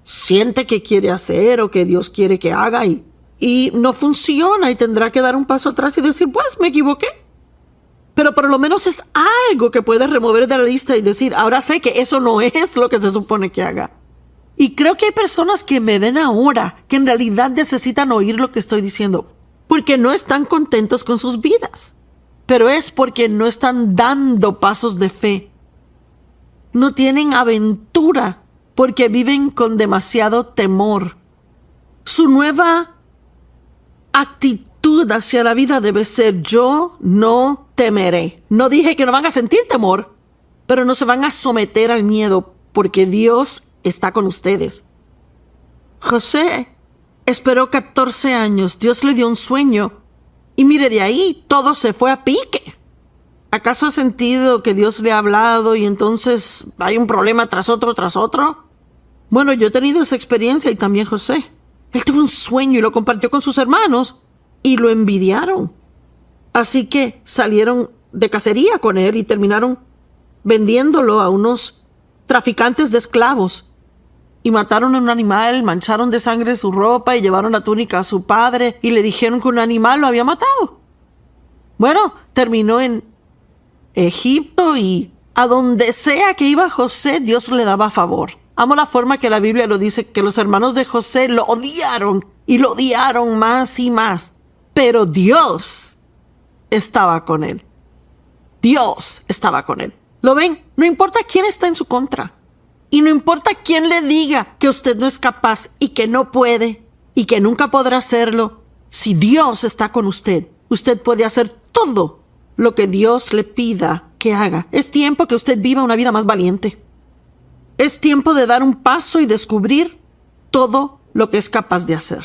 siente que quiere hacer o que Dios quiere que haga y no funciona y tendrá que dar un paso atrás y decir, pues me equivoqué. Pero por lo menos es algo que puede remover de la lista y decir, ahora sé que eso no es lo que se supone que haga. Y creo que hay personas que me ven ahora que en realidad necesitan oír lo que estoy diciendo, porque no están contentos con sus vidas. Pero es porque no están dando pasos de fe. No tienen aventura porque viven con demasiado temor. Su nueva actitud hacia la vida debe ser: yo no temeré. No dije que no van a sentir temor, pero no se van a someter al miedo porque Dios está con ustedes. José esperó 14 años. Dios le dio un sueño y mire, de ahí todo se fue a pique. ¿Acaso ha sentido que Dios le ha hablado y entonces hay un problema tras otro tras otro? Bueno, yo he tenido esa experiencia y también José. Él tuvo un sueño y lo compartió con sus hermanos y lo envidiaron. Así que salieron de cacería con él y terminaron vendiéndolo a unos traficantes de esclavos. Y mataron a un animal, mancharon de sangre su ropa y llevaron la túnica a su padre y le dijeron que un animal lo había matado. Bueno, terminó en Egipto y a donde sea que iba José, Dios le daba favor. Amo la forma que la Biblia lo dice, que los hermanos de José lo odiaron y lo odiaron más y más. Pero Dios estaba con él. Dios estaba con él. ¿Lo ven? No importa quién está en su contra. Y no importa quién le diga que usted no es capaz y que no puede y que nunca podrá hacerlo. Si Dios está con usted, usted puede hacer todo lo que Dios le pida que haga. Es tiempo que usted viva una vida más valiente. Es tiempo de dar un paso y descubrir todo lo que es capaz de hacer.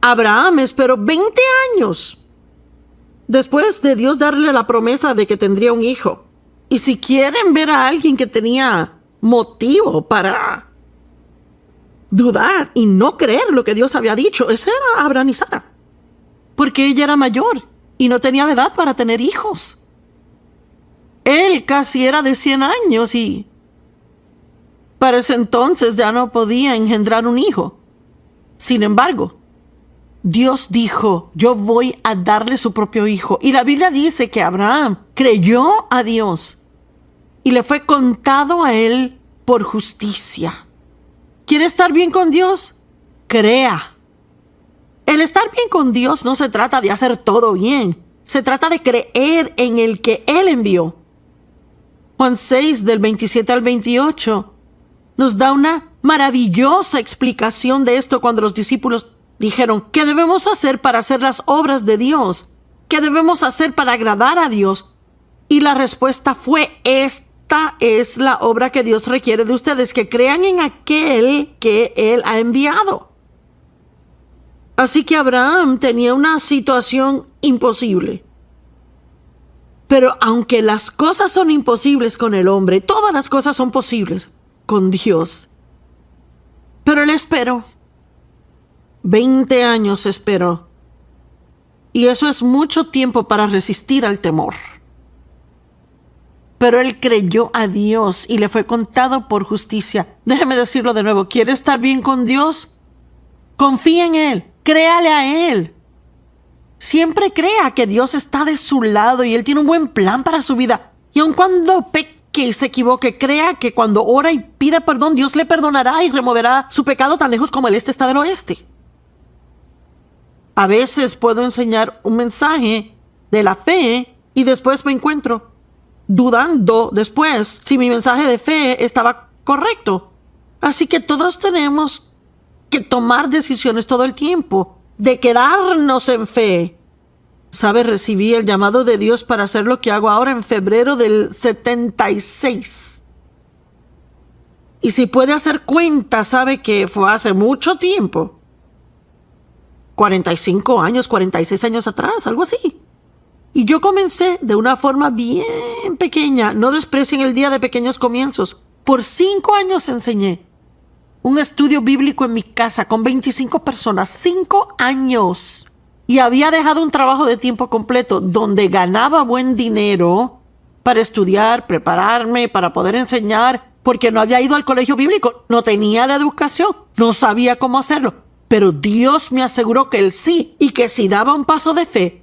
Abraham esperó 20 años después de Dios darle la promesa de que tendría un hijo. Y si quieren ver a alguien que tenía motivo para dudar y no creer lo que Dios había dicho, ese era Abraham y Sara. Porque ella era mayor y no tenía la edad para tener hijos. Él casi era de 100 años y para ese entonces ya no podía engendrar un hijo. Sin embargo, Dios dijo, yo voy a darle su propio hijo. Y la Biblia dice que Abraham creyó a Dios y le fue contado a él por justicia. ¿Quiere estar bien con Dios? Crea. El estar bien con Dios no se trata de hacer todo bien. Se trata de creer en el que Él envió. Juan 6, del 27 al 28, nos da una maravillosa explicación de esto cuando los discípulos dijeron, ¿qué debemos hacer para hacer las obras de Dios? ¿Qué debemos hacer para agradar a Dios? Y la respuesta fue, esta es la obra que Dios requiere de ustedes, que crean en aquel que Él ha enviado. Así que Abraham tenía una situación imposible. Pero aunque las cosas son imposibles con el hombre, todas las cosas son posibles con Dios. Pero él esperó. 20 años esperó. Y eso es mucho tiempo para resistir al temor. Pero él creyó a Dios y le fue contado por justicia. Déjeme decirlo de nuevo. ¿Quiere estar bien con Dios? Confía en Él. Créale a Él. Siempre crea que Dios está de su lado y Él tiene un buen plan para su vida. Y aun cuando peque y se equivoque, crea que cuando ora y pida perdón, Dios le perdonará y removerá su pecado tan lejos como el este está del oeste. A veces puedo enseñar un mensaje de la fe y después me encuentro dudando después si mi mensaje de fe estaba correcto. Así que todos tenemos que tomar decisiones todo el tiempo de quedarnos en fe. ¿Sabe? Recibí el llamado de Dios para hacer lo que hago ahora en febrero del 76. Y si puede hacer cuenta, sabe que fue hace mucho tiempo. 45 años, 46 años atrás, algo así. Y yo comencé de una forma bien pequeña. No desprecien el día de pequeños comienzos. Por 5 años enseñé un estudio bíblico en mi casa con 25 personas. 5 años. Y había dejado un trabajo de tiempo completo donde ganaba buen dinero para estudiar, prepararme, para poder enseñar, porque no había ido al colegio bíblico, no tenía la educación, no sabía cómo hacerlo. Pero Dios me aseguró que Él sí, y que si daba un paso de fe,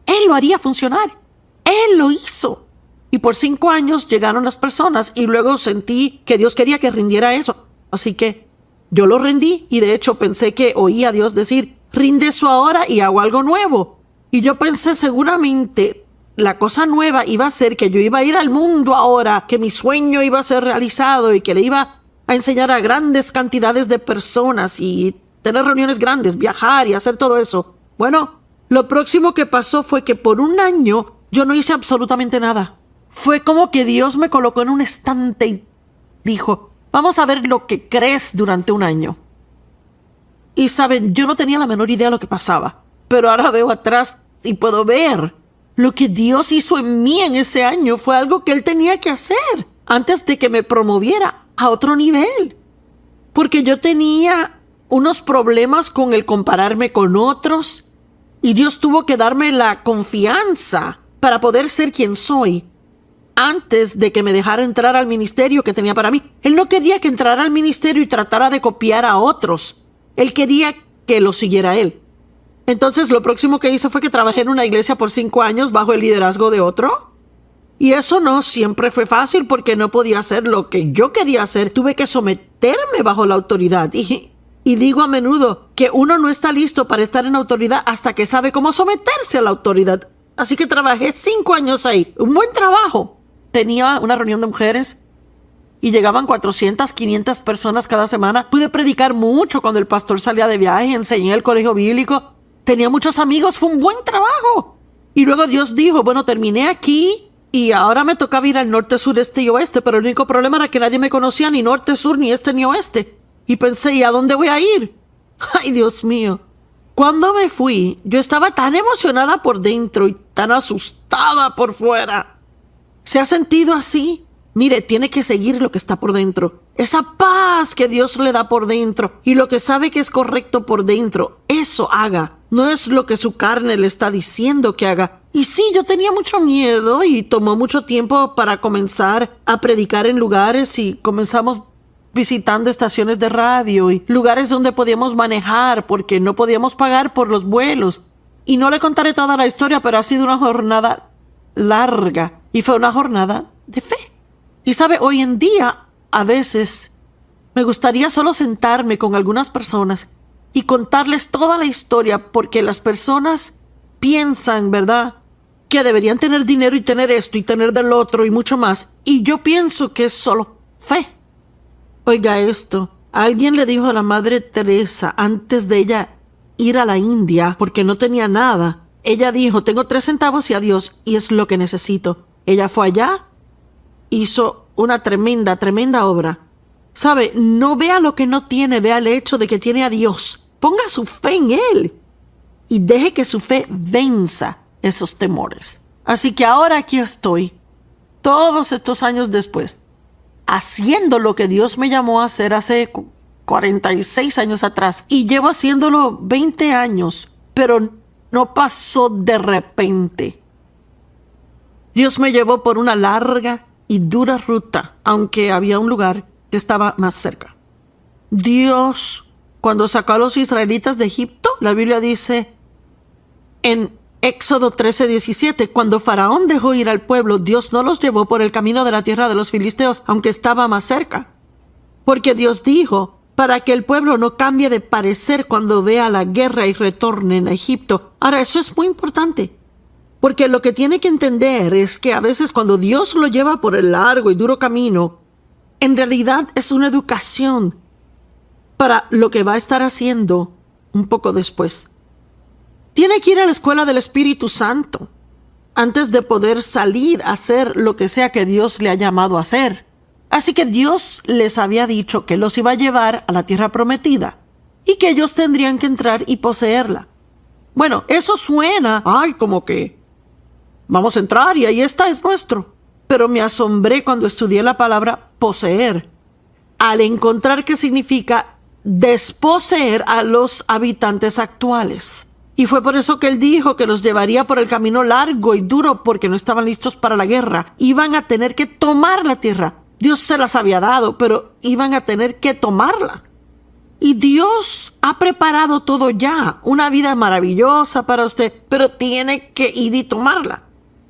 Él lo haría funcionar. Él lo hizo. Y por 5 años llegaron las personas y luego sentí que Dios quería que rindiera eso. Así que yo lo rendí y de hecho pensé que oía a Dios decir, rinde eso ahora y hago algo nuevo. Y yo pensé seguramente la cosa nueva iba a ser que yo iba a ir al mundo ahora, que mi sueño iba a ser realizado y que le iba a enseñar a grandes cantidades de personas y tener reuniones grandes, viajar y hacer todo eso. Bueno, lo próximo que pasó fue que por 1 año yo no hice absolutamente nada. Fue como que Dios me colocó en un estante y dijo, vamos a ver lo que crees durante 1 año. Y saben, yo no tenía la menor idea de lo que pasaba, pero ahora veo atrás y puedo ver lo que Dios hizo en mí en ese año. Fue algo que Él tenía que hacer antes de que me promoviera a otro nivel. Porque yo tenía unos problemas con el compararme con otros y Dios tuvo que darme la confianza para poder ser quien soy antes de que me dejara entrar al ministerio que tenía para mí. Él no quería que entrara al ministerio y tratara de copiar a otros. Él quería que lo siguiera Él. Entonces lo próximo que hice fue que trabajé en una iglesia por 5 años bajo el liderazgo de otro. Y eso no siempre fue fácil porque no podía hacer lo que yo quería hacer. Tuve que someterme bajo la autoridad. Y digo a menudo que uno no está listo para estar en autoridad hasta que sabe cómo someterse a la autoridad. Así que trabajé 5 años ahí. Un buen trabajo. Tenía una reunión de mujeres y llegaban 400, 500 personas cada semana. Pude predicar mucho cuando el pastor salía de viaje, enseñé el colegio bíblico. Tenía muchos amigos, fue un buen trabajo. Y luego Dios dijo, bueno, terminé aquí y ahora me tocaba ir al norte, sur, este y oeste, pero el único problema era que nadie me conocía ni norte, sur, ni este ni oeste. Y pensé, ¿y a dónde voy a ir? Ay, Dios mío. Cuando me fui, yo estaba tan emocionada por dentro y tan asustada por fuera. ¿Se ha sentido así? Mire, tiene que seguir lo que está por dentro. Esa paz que Dios le da por dentro y lo que sabe que es correcto por dentro, eso haga. No es lo que su carne le está diciendo que haga. Y sí, yo tenía mucho miedo y tomó mucho tiempo para comenzar a predicar en lugares y comenzamos visitando estaciones de radio y lugares donde podíamos manejar porque no podíamos pagar por los vuelos. Y no le contaré toda la historia, pero ha sido una jornada larga y fue una jornada de fe. Y sabe, hoy en día a veces me gustaría solo sentarme con algunas personas y contarles toda la historia, porque las personas piensan, ¿verdad?, que deberían tener dinero y tener esto y tener del otro y mucho más. Y yo pienso que es solo fe. Oiga esto, alguien le dijo a la Madre Teresa antes de ella ir a la India porque no tenía nada. Ella dijo, tengo 3 centavos y adiós, y es lo que necesito. Ella fue allá, hizo una tremenda obra. ¿Sabe? No vea lo que no tiene, vea el hecho de que tiene a Dios. Ponga su fe en Él y deje que su fe venza esos temores. Así que ahora aquí estoy, todos estos años después, haciendo lo que Dios me llamó a hacer hace 46 años atrás, y llevo haciéndolo 20 años, pero no pasó de repente. Dios me llevó por una larga y dura ruta, aunque había un lugar que estaba más cerca. Dios, cuando sacó a los israelitas de Egipto, la Biblia dice en Éxodo 13:17, cuando Faraón dejó ir al pueblo, Dios no los llevó por el camino de la tierra de los filisteos, aunque estaba más cerca. Porque Dios dijo, para que el pueblo no cambie de parecer cuando vea la guerra y retornen a Egipto. Ahora, eso es muy importante, porque lo que tiene que entender es que a veces cuando Dios lo lleva por el largo y duro camino, en realidad es una educación para lo que va a estar haciendo un poco después. Tiene que ir a la escuela del Espíritu Santo antes de poder salir a hacer lo que sea que Dios le ha llamado a hacer. Así que Dios les había dicho que los iba a llevar a la tierra prometida y que ellos tendrían que entrar y poseerla. Bueno, eso suena, como que vamos a entrar y ahí está, es nuestro. Pero me asombré cuando estudié la palabra poseer, al encontrar que significa desposeer a los habitantes actuales. Y fue por eso que él dijo que los llevaría por el camino largo y duro, porque no estaban listos para la guerra. Iban a tener que tomar la tierra. Dios se las había dado, pero iban a tener que tomarla. Y Dios ha preparado todo ya, una vida maravillosa para usted, pero tiene que ir y tomarla.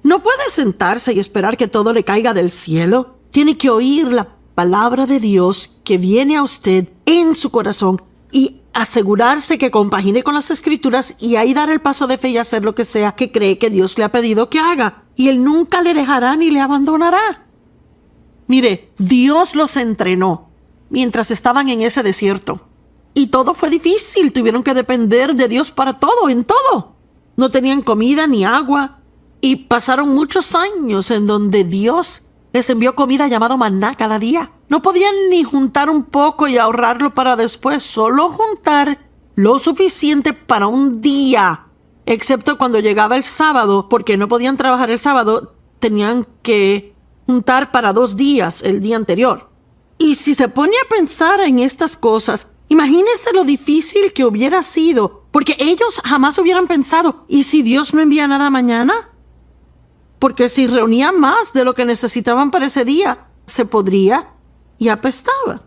No puede sentarse y esperar que todo le caiga del cielo. Tiene que oír la palabra de Dios que viene a usted en su corazón y asegurarse que compagine con las Escrituras, y ahí dar el paso de fe y hacer lo que sea que cree que Dios le ha pedido que haga. Y Él nunca le dejará ni le abandonará. Mire, Dios los entrenó mientras estaban en ese desierto. Y todo fue difícil. Tuvieron que depender de Dios para todo, en todo. No tenían comida ni agua. Y pasaron muchos años en donde Dios les envió comida llamada maná cada día. No podían ni juntar un poco y ahorrarlo para después, solo juntar lo suficiente para un día. Excepto cuando llegaba el sábado, porque no podían trabajar el sábado, tenían que juntar para 2 días el día anterior. Y si se pone a pensar en estas cosas, imagínese lo difícil que hubiera sido, porque ellos jamás hubieran pensado, ¿y si Dios no envía nada mañana? Porque si reunían más de lo que necesitaban para ese día, se podría y apestaba.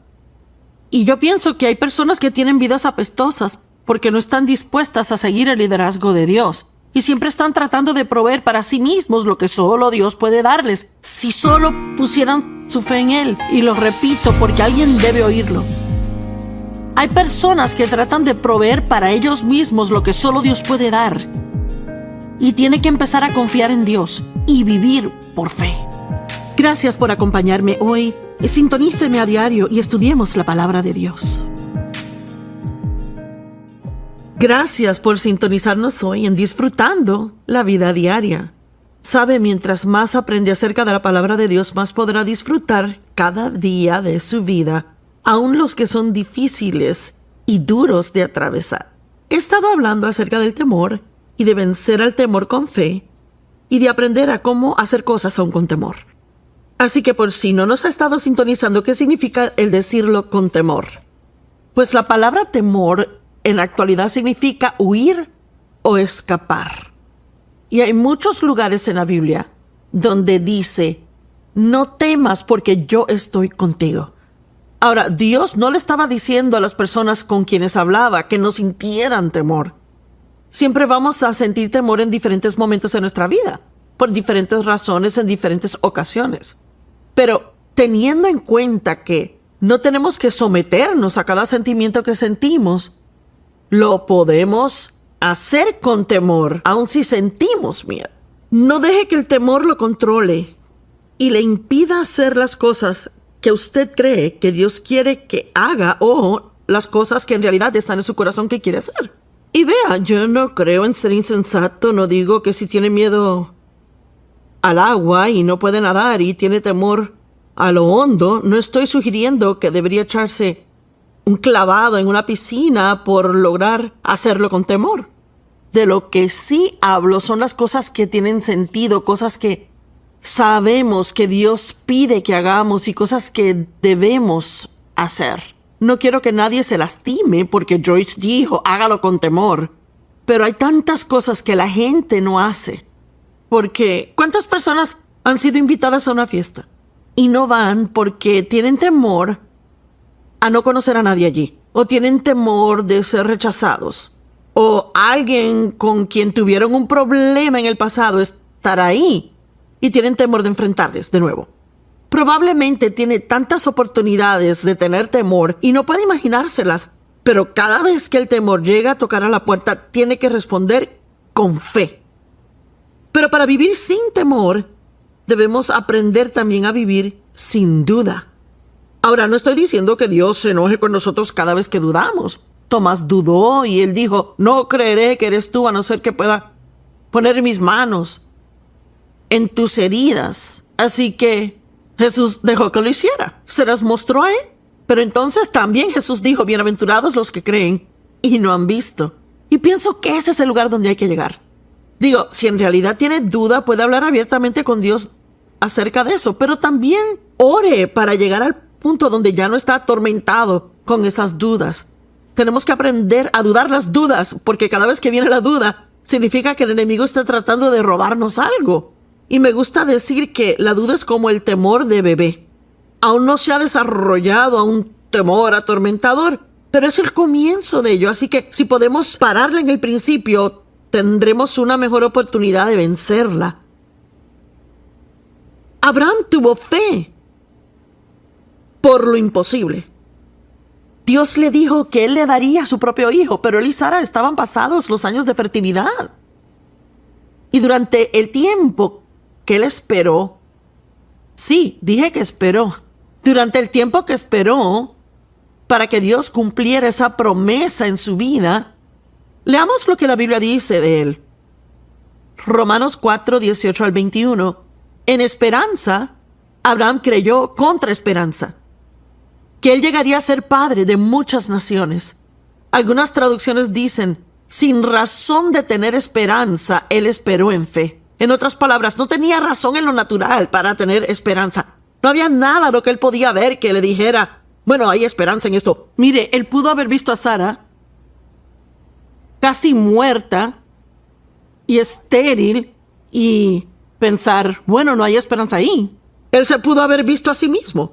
Y yo pienso que hay personas que tienen vidas apestosas porque no están dispuestas a seguir el liderazgo de Dios. Y siempre están tratando de proveer para sí mismos lo que solo Dios puede darles, si solo pusieran su fe en Él. Y lo repito porque alguien debe oírlo. Hay personas que tratan de proveer para ellos mismos lo que solo Dios puede dar. Y tiene que empezar a confiar en Dios y vivir por fe. Gracias por acompañarme hoy. Sintoníceme a diario y estudiemos la palabra de Dios. Gracias por sintonizarnos hoy en Disfrutando la Vida Diaria. Sabe, mientras más aprende acerca de la palabra de Dios, más podrá disfrutar cada día de su vida, aun los que son difíciles y duros de atravesar. He estado hablando acerca del temor y de vencer al temor con fe y de aprender a cómo hacer cosas aún con temor. Así que por si no nos ha estado sintonizando, ¿qué significa el decirlo con temor? Pues la palabra temor en la actualidad significa huir o escapar. Y hay muchos lugares en la Biblia donde dice, no temas porque yo estoy contigo. Ahora, Dios no le estaba diciendo a las personas con quienes hablaba que no sintieran temor. Siempre vamos a sentir temor en diferentes momentos de nuestra vida, por diferentes razones, en diferentes ocasiones. Pero teniendo en cuenta que no tenemos que someternos a cada sentimiento que sentimos, lo podemos hacer con temor, aun si sentimos miedo. No deje que el temor lo controle y le impida hacer las cosas que usted cree que Dios quiere que haga o las cosas que en realidad están en su corazón que quiere hacer. Y vea, yo no creo en ser insensato, no digo que si tiene miedo al agua y no puede nadar y tiene temor a lo hondo, no estoy sugiriendo que debería echarse un clavado en una piscina por lograr hacerlo con temor. De lo que sí hablo son las cosas que tienen sentido, cosas que sabemos que Dios pide que hagamos y cosas que debemos hacer. No quiero que nadie se lastime porque Joyce dijo, hágalo con temor. Pero hay tantas cosas que la gente no hace. Porque, ¿cuántas personas han sido invitadas a una fiesta y no van porque tienen temor a no conocer a nadie allí? O tienen temor de ser rechazados. O alguien con quien tuvieron un problema en el pasado estar ahí y tienen temor de enfrentarles de nuevo. Probablemente tiene tantas oportunidades de tener temor y no puede imaginárselas, pero cada vez que el temor llega a tocar a la puerta, tiene que responder con fe. Pero para vivir sin temor, debemos aprender también a vivir sin duda. Ahora, no estoy diciendo que Dios se enoje con nosotros cada vez que dudamos. Tomás dudó y él dijo, no creeré que eres tú a no ser que pueda poner mis manos en tus heridas. Así que Jesús dejó que lo hiciera. Se las mostró a él. Pero entonces también Jesús dijo, bienaventurados los que creen y no han visto. Y pienso que ese es el lugar donde hay que llegar. Digo, si en realidad tiene duda, puede hablar abiertamente con Dios acerca de eso. Pero también ore para llegar al punto donde ya no está atormentado con esas dudas. Tenemos que aprender a dudar las dudas, porque cada vez que viene la duda, significa que el enemigo está tratando de robarnos algo. Y me gusta decir que la duda es como el temor de bebé. Aún no se ha desarrollado a un temor atormentador, pero es el comienzo de ello. Así que si podemos pararla en el principio, tendremos una mejor oportunidad de vencerla. Abraham tuvo fe por lo imposible. Dios le dijo que él le daría a su propio hijo, pero él y Sara estaban pasados los años de fertilidad. Y durante el tiempo que él esperó, sí, dije que esperó, durante el tiempo que esperó para que Dios cumpliera esa promesa en su vida, leamos lo que la Biblia dice de él. Romanos 4, 18 al 21. En esperanza, Abraham creyó contra esperanza, que él llegaría a ser padre de muchas naciones. Algunas traducciones dicen, sin razón de tener esperanza, él esperó en fe. En otras palabras, no tenía razón en lo natural para tener esperanza. No había nada a lo que él podía ver que le dijera, bueno, hay esperanza en esto. Mire, él pudo haber visto a Sara casi muerta y estéril y pensar, bueno, no hay esperanza ahí. Él se pudo haber visto a sí mismo,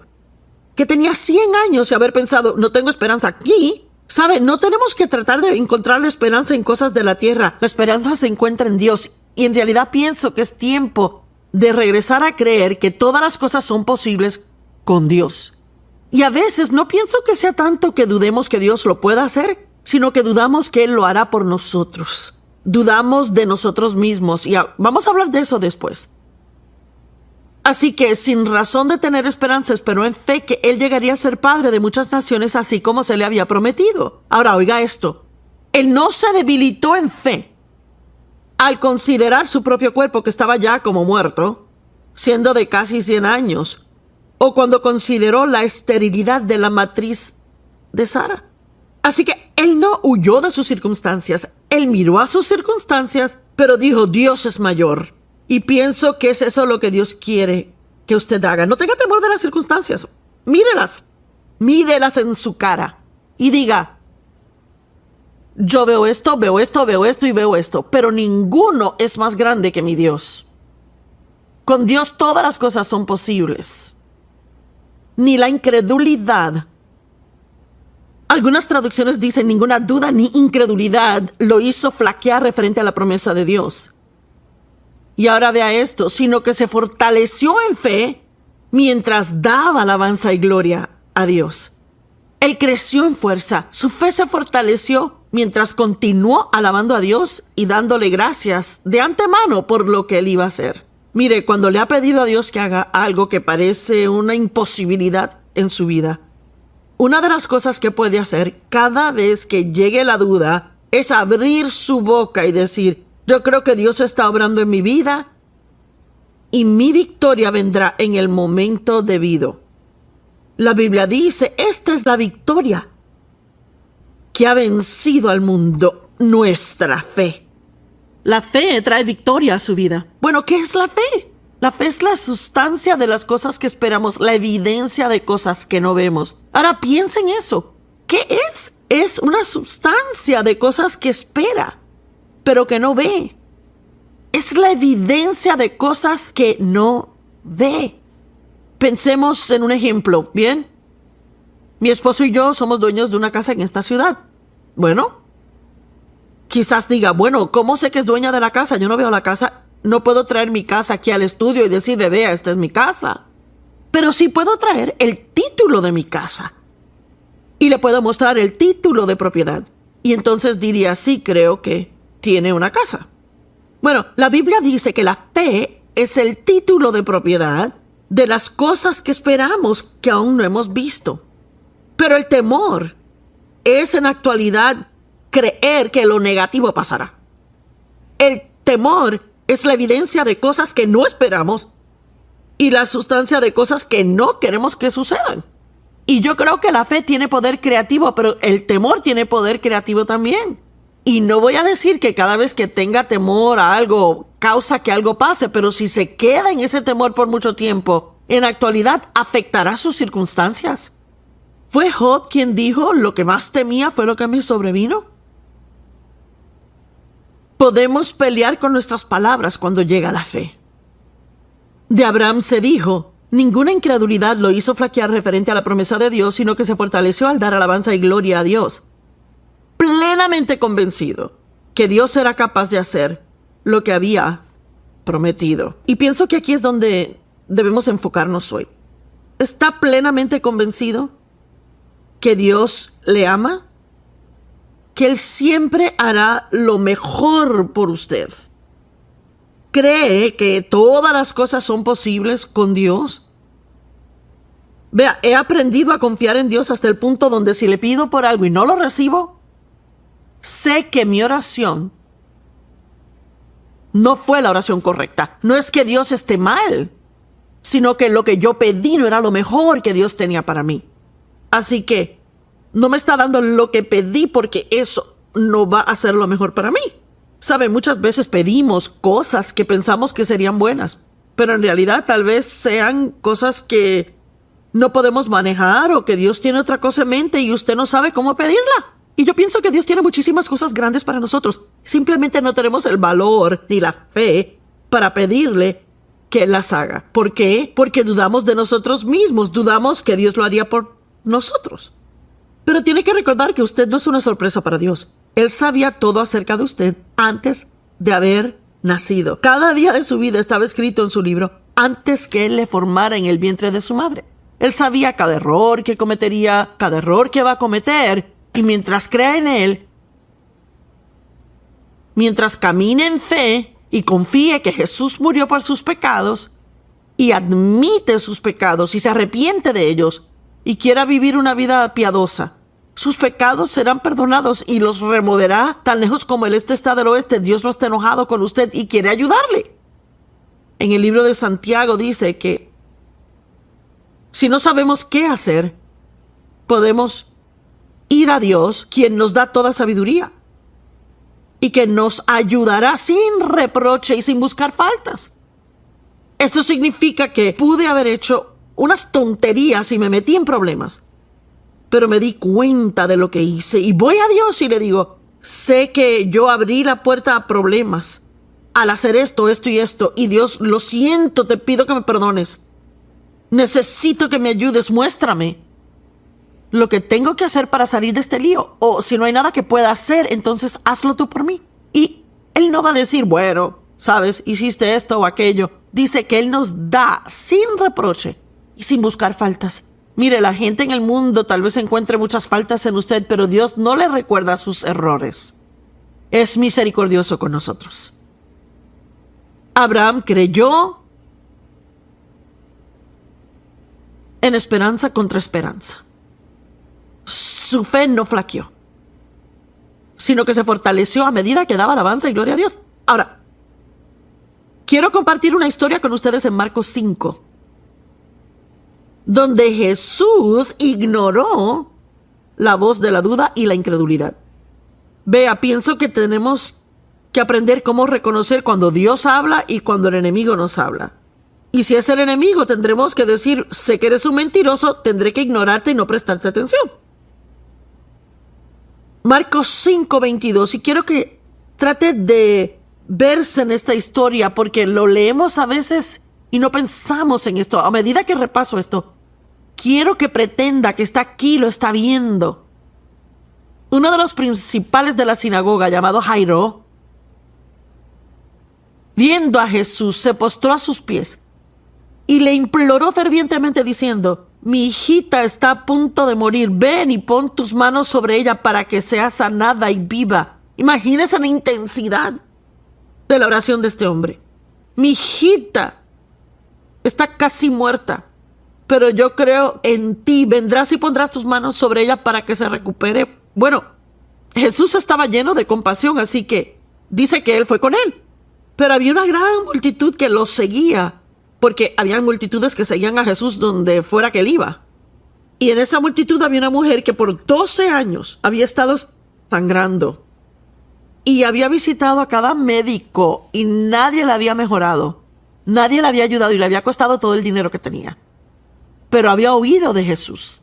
que tenía 100 años y haber pensado, no tengo esperanza aquí. ¿Sabe? No tenemos que tratar de encontrar la esperanza en cosas de la tierra. La esperanza se encuentra en Dios. Y en realidad pienso que es tiempo de regresar a creer que todas las cosas son posibles con Dios. Y a veces no pienso que sea tanto que dudemos que Dios lo pueda hacer, sino que dudamos que Él lo hará por nosotros. Dudamos de nosotros mismos. Y vamos a hablar de eso después. Así que, sin razón de tener esperanza, esperó en fe que él llegaría a ser padre de muchas naciones, así como se le había prometido. Ahora, oiga esto. Él no se debilitó en fe al considerar su propio cuerpo, que estaba ya como muerto, siendo de casi 100 años, o cuando consideró la esterilidad de la matriz de Sara. Así que él no huyó de sus circunstancias. Él miró a sus circunstancias, pero dijo, Dios es mayor. Y pienso que es eso lo que Dios quiere que usted haga. No tenga temor de las circunstancias. Mírelas en su cara y diga, yo veo esto y veo esto, pero ninguno es más grande que mi Dios. Con Dios todas las cosas son posibles. Ni la incredulidad. Algunas traducciones dicen ninguna duda ni incredulidad lo hizo flaquear referente a la promesa de Dios. Y ahora vea esto, sino que se fortaleció en fe mientras daba alabanza y gloria a Dios. Él creció en fuerza, su fe se fortaleció mientras continuó alabando a Dios y dándole gracias de antemano por lo que él iba a hacer. Mire, cuando le ha pedido a Dios que haga algo que parece una imposibilidad en su vida, una de las cosas que puede hacer cada vez que llegue la duda es abrir su boca y decir: yo creo que Dios está obrando en mi vida y mi victoria vendrá en el momento debido. La Biblia dice, esta es la victoria que ha vencido al mundo, nuestra fe. La fe trae victoria a su vida. Bueno, ¿qué es la fe? La fe es la sustancia de las cosas que esperamos, la evidencia de cosas que no vemos. Ahora piensa en eso. ¿Qué es? Es una sustancia de cosas que espera, pero que no ve. Es la evidencia de cosas que no ve. Pensemos en un ejemplo, ¿bien? Mi esposo y yo somos dueños de una casa en esta ciudad. Bueno, quizás diga, bueno, ¿cómo sé que es dueña de la casa? Yo no veo la casa. No puedo traer mi casa aquí al estudio y decirle, vea, esta es mi casa. Pero sí puedo traer el título de mi casa. Y le puedo mostrar el título de propiedad. Y entonces diría, sí, creo que tiene una casa. Bueno, la Biblia dice que la fe es el título de propiedad de las cosas que esperamos que aún no hemos visto. Pero el temor es en actualidad creer que lo negativo pasará. El temor es la evidencia de cosas que no esperamos y la sustancia de cosas que no queremos que sucedan. Y yo creo que la fe tiene poder creativo, pero el temor tiene poder creativo también. Y no voy a decir que cada vez que tenga temor a algo causa que algo pase, pero si se queda en ese temor por mucho tiempo, en la actualidad afectará sus circunstancias. ¿Fue Job quien dijo, lo que más temía fue lo que me sobrevino? Podemos pelear con nuestras palabras cuando llega la fe. De Abraham se dijo, ninguna incredulidad lo hizo flaquear referente a la promesa de Dios, sino que se fortaleció al dar alabanza y gloria a Dios, plenamente convencido que Dios era capaz de hacer lo que había prometido. Y pienso que aquí es donde debemos enfocarnos hoy. ¿Está plenamente convencido que Dios le ama? Que Él siempre hará lo mejor por usted. ¿Cree que todas las cosas son posibles con Dios? Vea, he aprendido a confiar en Dios hasta el punto donde si le pido por algo y no lo recibo, sé que mi oración no fue la oración correcta. No es que Dios esté mal, sino que lo que yo pedí no era lo mejor que Dios tenía para mí. Así que no me está dando lo que pedí porque eso no va a ser lo mejor para mí. Sabe, muchas veces pedimos cosas que pensamos que serían buenas, pero en realidad tal vez sean cosas que no podemos manejar o que Dios tiene otra cosa en mente y usted no sabe cómo pedirla. Y yo pienso que Dios tiene muchísimas cosas grandes para nosotros. Simplemente no tenemos el valor ni la fe para pedirle que Él las haga. ¿Por qué? Porque dudamos de nosotros mismos. Dudamos que Dios lo haría por nosotros. Pero tiene que recordar que usted no es una sorpresa para Dios. Él sabía todo acerca de usted antes de haber nacido. Cada día de su vida estaba escrito en su libro antes que Él le formara en el vientre de su madre. Él sabía cada error que cometería, cada error que va a cometer. Y mientras crea en Él, mientras camine en fe y confíe que Jesús murió por sus pecados y admite sus pecados y se arrepiente de ellos y quiera vivir una vida piadosa, sus pecados serán perdonados y los removerá tan lejos como el este está del oeste. Dios no está enojado con usted y quiere ayudarle. En el libro de Santiago dice que si no sabemos qué hacer, podemos ir a Dios, quien nos da toda sabiduría y que nos ayudará sin reproche y sin buscar faltas. Eso significa que pude haber hecho unas tonterías y me metí en problemas, pero me di cuenta de lo que hice y voy a Dios y le digo, sé que yo abrí la puerta a problemas al hacer esto, esto y esto, y Dios, lo siento, te pido que me perdones. Necesito que me ayudes, muéstrame lo que tengo que hacer para salir de este lío. O si no hay nada que pueda hacer, entonces hazlo tú por mí. Y Él no va a decir, bueno, sabes, hiciste esto o aquello. Dice que Él nos da sin reproche y sin buscar faltas. Mire, la gente en el mundo tal vez encuentre muchas faltas en usted, pero Dios no le recuerda sus errores. Es misericordioso con nosotros. Abraham creyó en esperanza contra esperanza. Su fe no flaqueó, sino que se fortaleció a medida que daba alabanza y gloria a Dios. Ahora, quiero compartir una historia con ustedes en Marcos 5, donde Jesús ignoró la voz de la duda y la incredulidad. Vea, pienso que tenemos que aprender cómo reconocer cuando Dios habla y cuando el enemigo nos habla. Y si es el enemigo, tendremos que decir, sé que eres un mentiroso, tendré que ignorarte y no prestarte atención. Marcos 5:22, y quiero que trate de verse en esta historia, porque lo leemos a veces y no pensamos en esto. A medida que repaso esto, quiero que pretenda que está aquí, lo está viendo. Uno de los principales de la sinagoga, llamado Jairo, viendo a Jesús, se postró a sus pies y le imploró fervientemente diciendo, mi hijita está a punto de morir, ven y pon tus manos sobre ella para que sea sanada y viva. Imagínense la intensidad de la oración de este hombre. Mi hijita está casi muerta, pero yo creo en ti, vendrás y pondrás tus manos sobre ella para que se recupere. Bueno, Jesús estaba lleno de compasión, así que dice que él fue con él. Pero había una gran multitud que lo seguía, porque había multitudes que seguían a Jesús donde fuera que él iba. Y en esa multitud había una mujer que por 12 años había estado sangrando y había visitado a cada médico y nadie la había mejorado. Nadie la había ayudado y le había costado todo el dinero que tenía. Pero había oído de Jesús.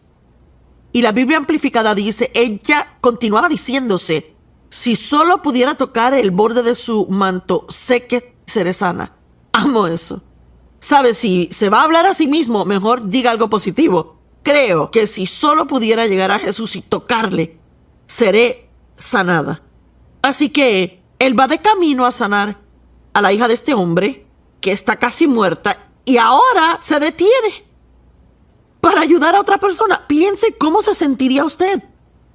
Y la Biblia amplificada dice, ella continuaba diciéndose, si solo pudiera tocar el borde de su manto, sé que seré sana. Amo eso. ¿Sabe? Si se va a hablar a sí mismo, mejor diga algo positivo. Creo que si solo pudiera llegar a Jesús y tocarle, seré sanada. Así que él va de camino a sanar a la hija de este hombre, que está casi muerta, y ahora se detiene para ayudar a otra persona. Piense cómo se sentiría usted.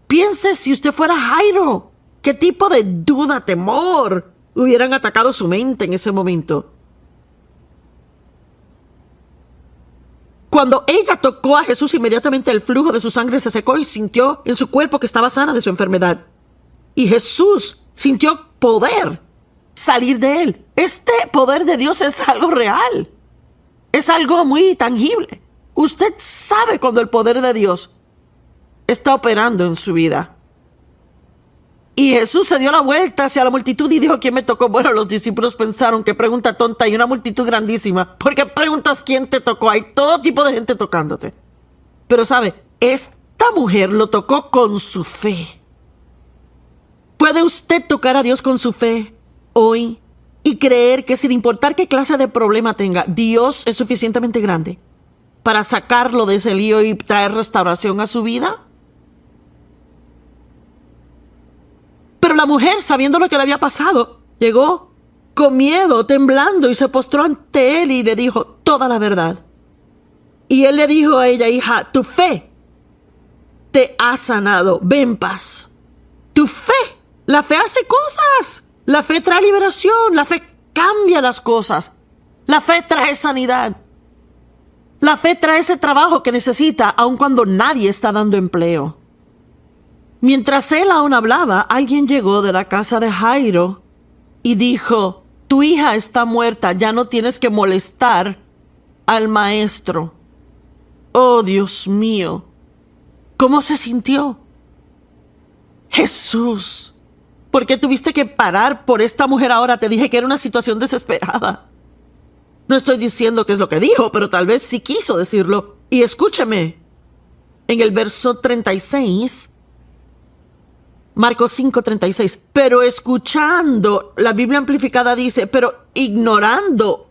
Piense si usted fuera Jairo. ¿Qué tipo de duda, temor hubieran atacado su mente en ese momento? Cuando ella tocó a Jesús, inmediatamente el flujo de su sangre se secó y sintió en su cuerpo que estaba sana de su enfermedad. Y Jesús sintió poder salir de él. Este poder de Dios es algo real. Es algo muy tangible. Usted sabe cuando el poder de Dios está operando en su vida. Y Jesús se dio la vuelta hacia la multitud y dijo, ¿quién me tocó? Bueno, los discípulos pensaron, qué pregunta tonta, y una multitud grandísima. ¿Por qué preguntas quién te tocó? Hay todo tipo de gente tocándote. Pero sabe, esta mujer lo tocó con su fe. ¿Puede usted tocar a Dios con su fe hoy y creer que sin importar qué clase de problema tenga, Dios es suficientemente grande para sacarlo de ese lío y traer restauración a su vida? Pero la mujer, sabiendo lo que le había pasado, llegó con miedo, temblando, y se postró ante él y le dijo toda la verdad. Y él le dijo a ella, hija, tu fe te ha sanado, ve en paz. Tu fe, la fe hace cosas. La fe trae liberación, la fe cambia las cosas. La fe trae sanidad. La fe trae ese trabajo que necesita, aun cuando nadie está dando empleo. Mientras él aún hablaba, alguien llegó de la casa de Jairo y dijo, tu hija está muerta, ya no tienes que molestar al maestro. Oh, Dios mío, ¿cómo se sintió? Jesús, ¿por qué tuviste que parar por esta mujer ahora? Te dije que era una situación desesperada. No estoy diciendo qué es lo que dijo, pero tal vez sí quiso decirlo. Y escúcheme, en el verso 36... Marcos 5:36, pero escuchando, la Biblia amplificada dice, pero ignorando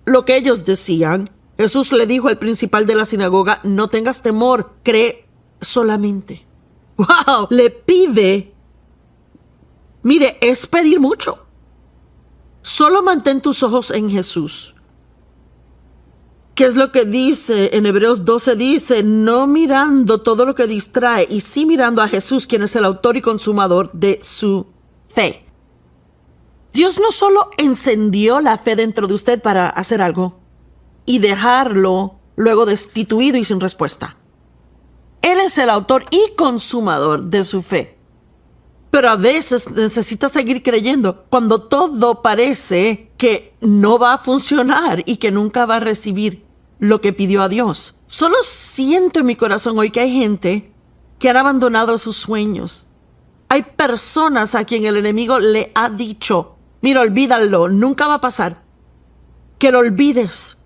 lo que ellos decían, Jesús le dijo al principal de la sinagoga, no tengas temor, cree solamente. ¡Wow! Le pide, mire, es pedir mucho. Solo mantén tus ojos en Jesús. ¿Qué es lo que dice? En Hebreos 12 dice, no mirando todo lo que distrae, y sí mirando a Jesús, quien es el autor y consumador de su fe. Dios no solo encendió la fe dentro de usted para hacer algo y dejarlo luego destituido y sin respuesta. Él es el autor y consumador de su fe. Pero a veces necesita seguir creyendo cuando todo parece que no va a funcionar y que nunca va a recibir lo que pidió a Dios. Solo siento en mi corazón hoy que hay gente que han abandonado sus sueños. Hay personas a quien el enemigo le ha dicho, mira, olvídalo, nunca va a pasar. Que lo olvides.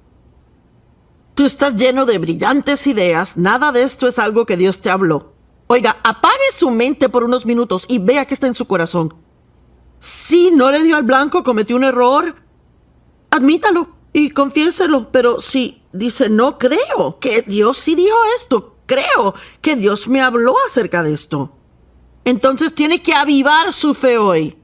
Tú estás lleno de brillantes ideas, nada de esto es algo que Dios te habló. Oiga, apague su mente por unos minutos y vea qué está en su corazón. Si no le dio al blanco, cometió un error, admítalo y confiéselo. Pero si dice, no creo que Dios sí dijo esto, creo que Dios me habló acerca de esto, entonces tiene que avivar su fe hoy.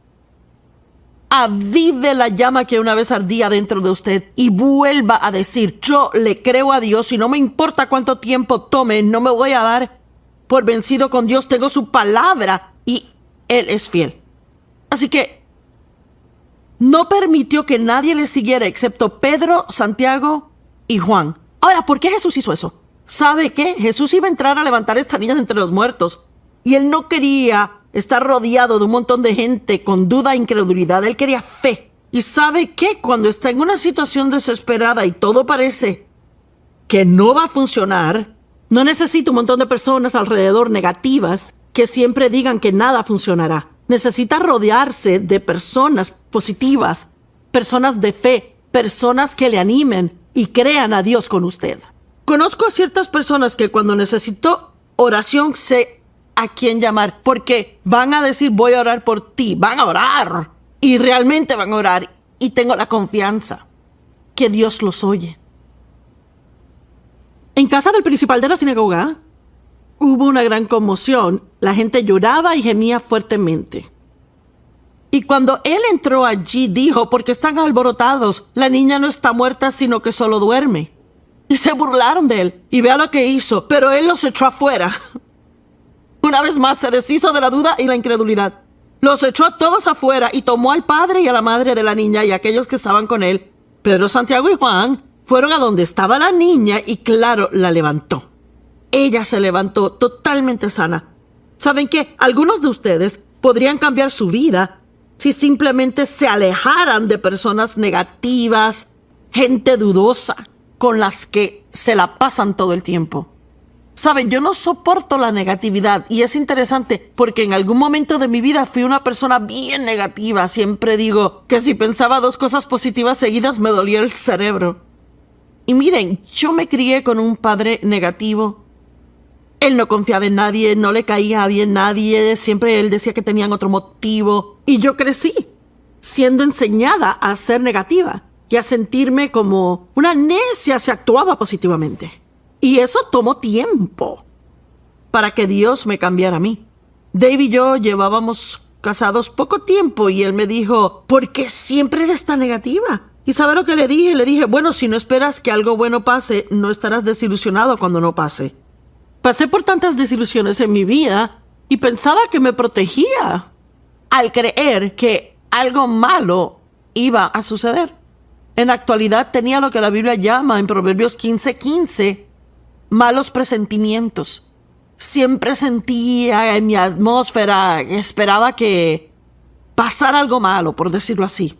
Avive la llama que una vez ardía dentro de usted y vuelva a decir, yo le creo a Dios y no me importa cuánto tiempo tome, no me voy a dar por vencido con Dios, tengo su palabra y Él es fiel. Así que no permitió que nadie le siguiera excepto Pedro, Santiago y Juan. Ahora, ¿por qué Jesús hizo eso? ¿Sabe qué? Jesús iba a entrar a levantar a esta niña de entre los muertos y Él no quería estar rodeado de un montón de gente con duda e incredulidad. Él quería fe. ¿Y sabe qué? Cuando está en una situación desesperada y todo parece que no va a funcionar, no necesita un montón de personas alrededor negativas que siempre digan que nada funcionará. Necesita rodearse de personas positivas, personas de fe, personas que le animen y crean a Dios con usted. Conozco a ciertas personas que cuando necesito oración sé a quién llamar, porque van a decir voy a orar por ti, van a orar y realmente van a orar y tengo la confianza que Dios los oye. En casa del principal de la sinagoga hubo una gran conmoción. La gente lloraba y gemía fuertemente. Y cuando él entró allí, dijo, ¿por qué están alborotados? La niña no está muerta, sino que solo duerme. Y se burlaron de él. Y vea lo que hizo. Pero él los echó afuera. Una vez más se deshizo de la duda y la incredulidad. Los echó a todos afuera y tomó al padre y a la madre de la niña y a aquellos que estaban con él. Pedro, Santiago y Juan fueron a donde estaba la niña y claro, la levantó. Ella se levantó totalmente sana. ¿Saben qué? Algunos de ustedes podrían cambiar su vida si simplemente se alejaran de personas negativas, gente dudosa, con las que se la pasan todo el tiempo. ¿Saben? Yo no soporto la negatividad y es interesante porque en algún momento de mi vida fui una persona bien negativa. Siempre digo que si pensaba dos cosas positivas seguidas me dolía el cerebro. Y miren, yo me crié con un padre negativo. Él no confiaba en nadie, no le caía bien nadie, siempre él decía que tenían otro motivo. Y yo crecí siendo enseñada a ser negativa y a sentirme como una necia si actuaba positivamente. Y eso tomó tiempo para que Dios me cambiara a mí. Dave y yo llevábamos casados poco tiempo y él me dijo, ¿por qué siempre eres tan negativa? ¿Y sabe lo que le dije? Le dije, bueno, si no esperas que algo bueno pase, no estarás desilusionado cuando no pase. Pasé por tantas desilusiones en mi vida y pensaba que me protegía al creer que algo malo iba a suceder. En la actualidad tenía lo que la Biblia llama en Proverbios 15:15, malos presentimientos. Siempre sentía en mi atmósfera, esperaba que pasara algo malo, por decirlo así.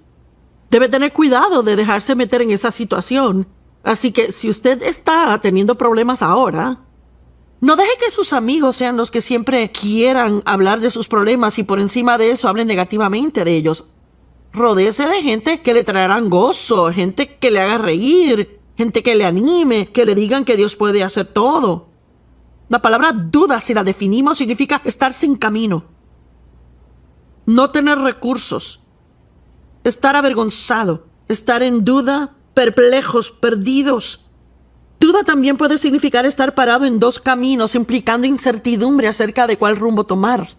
Debe tener cuidado de dejarse meter en esa situación. Así que si usted está teniendo problemas ahora, no deje que sus amigos sean los que siempre quieran hablar de sus problemas y por encima de eso hablen negativamente de ellos. Rodéese de gente que le traerán gozo, gente que le haga reír, gente que le anime, que le digan que Dios puede hacer todo. La palabra duda, si la definimos, significa estar sin camino, no tener recursos, estar avergonzado, estar en duda, perplejos, perdidos. Duda también puede significar estar parado en dos caminos, implicando incertidumbre acerca de cuál rumbo tomar.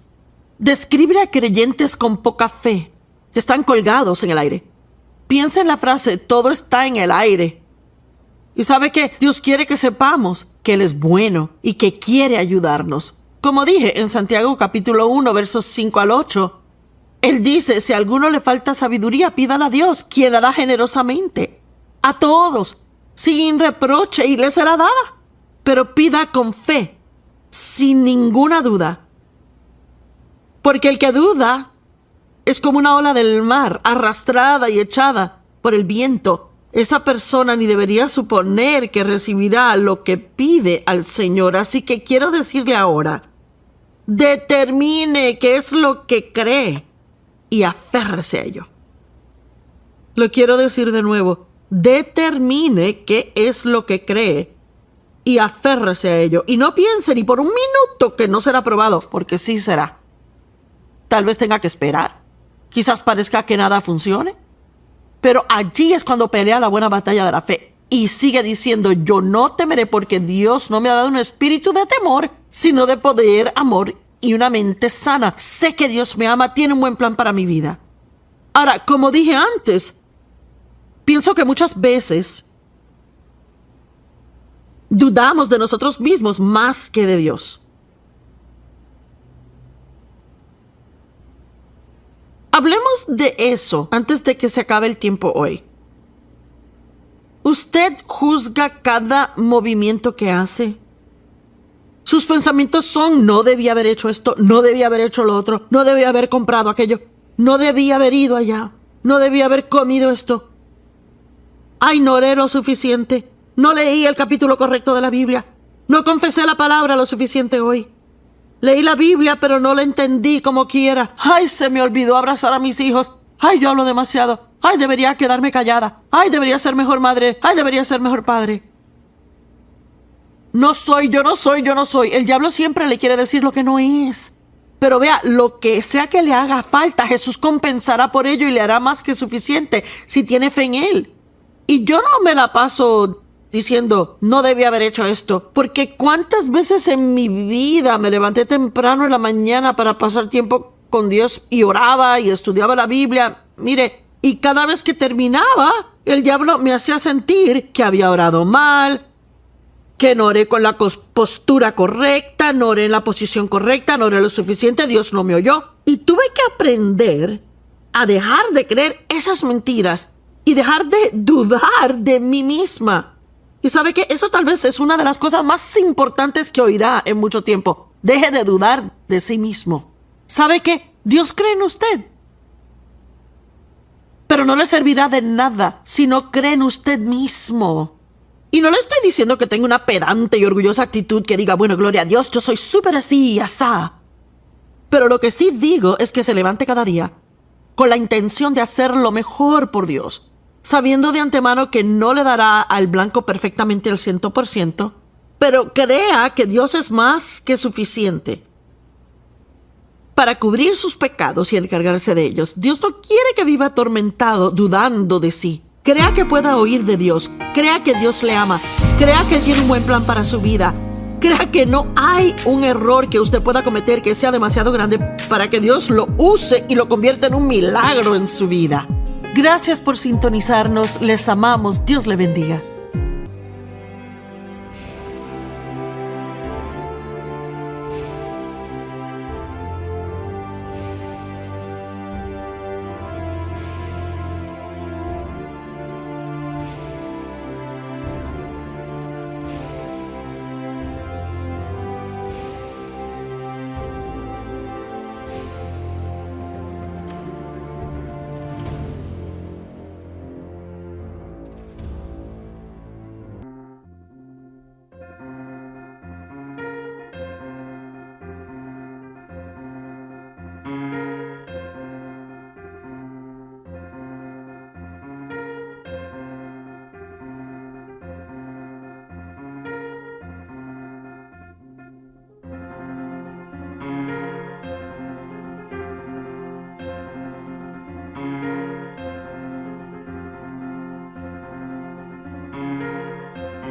Describe a creyentes con poca fe, que están colgados en el aire. Piensa en la frase, todo está en el aire. Y sabe que Dios quiere que sepamos que Él es bueno y que quiere ayudarnos. Como dije en Santiago capítulo 1, versos 5 al 8, Él dice, si a alguno le falta sabiduría, pídala a Dios, quien la da generosamente a todos, sin reproche, y le será dada. Pero pida con fe, sin ninguna duda. Porque el que duda es como una ola del mar, arrastrada y echada por el viento. Esa persona ni debería suponer que recibirá lo que pide al Señor. Así que quiero decirle ahora, determine qué es lo que cree y aférrese a ello. Lo quiero decir de nuevo, determine qué es lo que cree y aférrese a ello. Y no piense ni por un minuto que no será aprobado, porque sí será. Tal vez tenga que esperar. Quizás parezca que nada funcione. Pero allí es cuando pelea la buena batalla de la fe. Y sigue diciendo, yo no temeré porque Dios no me ha dado un espíritu de temor, sino de poder, amor y una mente sana. Sé que Dios me ama, tiene un buen plan para mi vida. Ahora, como dije antes, pienso que muchas veces dudamos de nosotros mismos más que de Dios. Hablemos de eso antes de que se acabe el tiempo hoy. ¿Usted juzga cada movimiento que hace? Sus pensamientos son, no debía haber hecho esto, no debía haber hecho lo otro, no debía haber comprado aquello, no debía haber ido allá, no debía haber comido esto. Ay, no oré lo suficiente, no leí el capítulo correcto de la Biblia, no confesé la palabra lo suficiente hoy. Leí la Biblia, pero no la entendí como quiera. Ay, se me olvidó abrazar a mis hijos. Ay, yo hablo demasiado. Ay, debería quedarme callada. Ay, debería ser mejor madre. Ay, debería ser mejor padre. No soy, yo no soy, yo no soy. El diablo siempre le quiere decir lo que no es. Pero vea, lo que sea que le haga falta, Jesús compensará por ello y le hará más que suficiente si tiene fe en Él. Y yo no me la paso diciendo, no debía haber hecho esto, porque cuántas veces en mi vida me levanté temprano en la mañana para pasar tiempo con Dios y oraba y estudiaba la Biblia, mire, y cada vez que terminaba, el diablo me hacía sentir que había orado mal, que no oré con la postura correcta, no oré en la posición correcta, no oré lo suficiente, Dios no me oyó. Y tuve que aprender a dejar de creer esas mentiras y dejar de dudar de mí misma. Y sabe que eso tal vez es una de las cosas más importantes que oirá en mucho tiempo. Deje de dudar de sí mismo. ¿Sabe qué? Dios cree en usted. Pero no le servirá de nada si no cree en usted mismo. Y no le estoy diciendo que tenga una pedante y orgullosa actitud que diga, bueno, gloria a Dios, yo soy súper así y asá. Pero lo que sí digo es que se levante cada día con la intención de hacer lo mejor por Dios, sabiendo de antemano que no le dará al blanco perfectamente al 100%, pero crea que Dios es más que suficiente para cubrir sus pecados y encargarse de ellos. Dios no quiere que viva atormentado, dudando de sí. Crea que pueda oír de Dios, crea que Dios le ama, crea que tiene un buen plan para su vida, crea que no hay un error que usted pueda cometer que sea demasiado grande para que Dios lo use y lo convierta en un milagro en su vida. Gracias por sintonizarnos, les amamos, Dios le bendiga.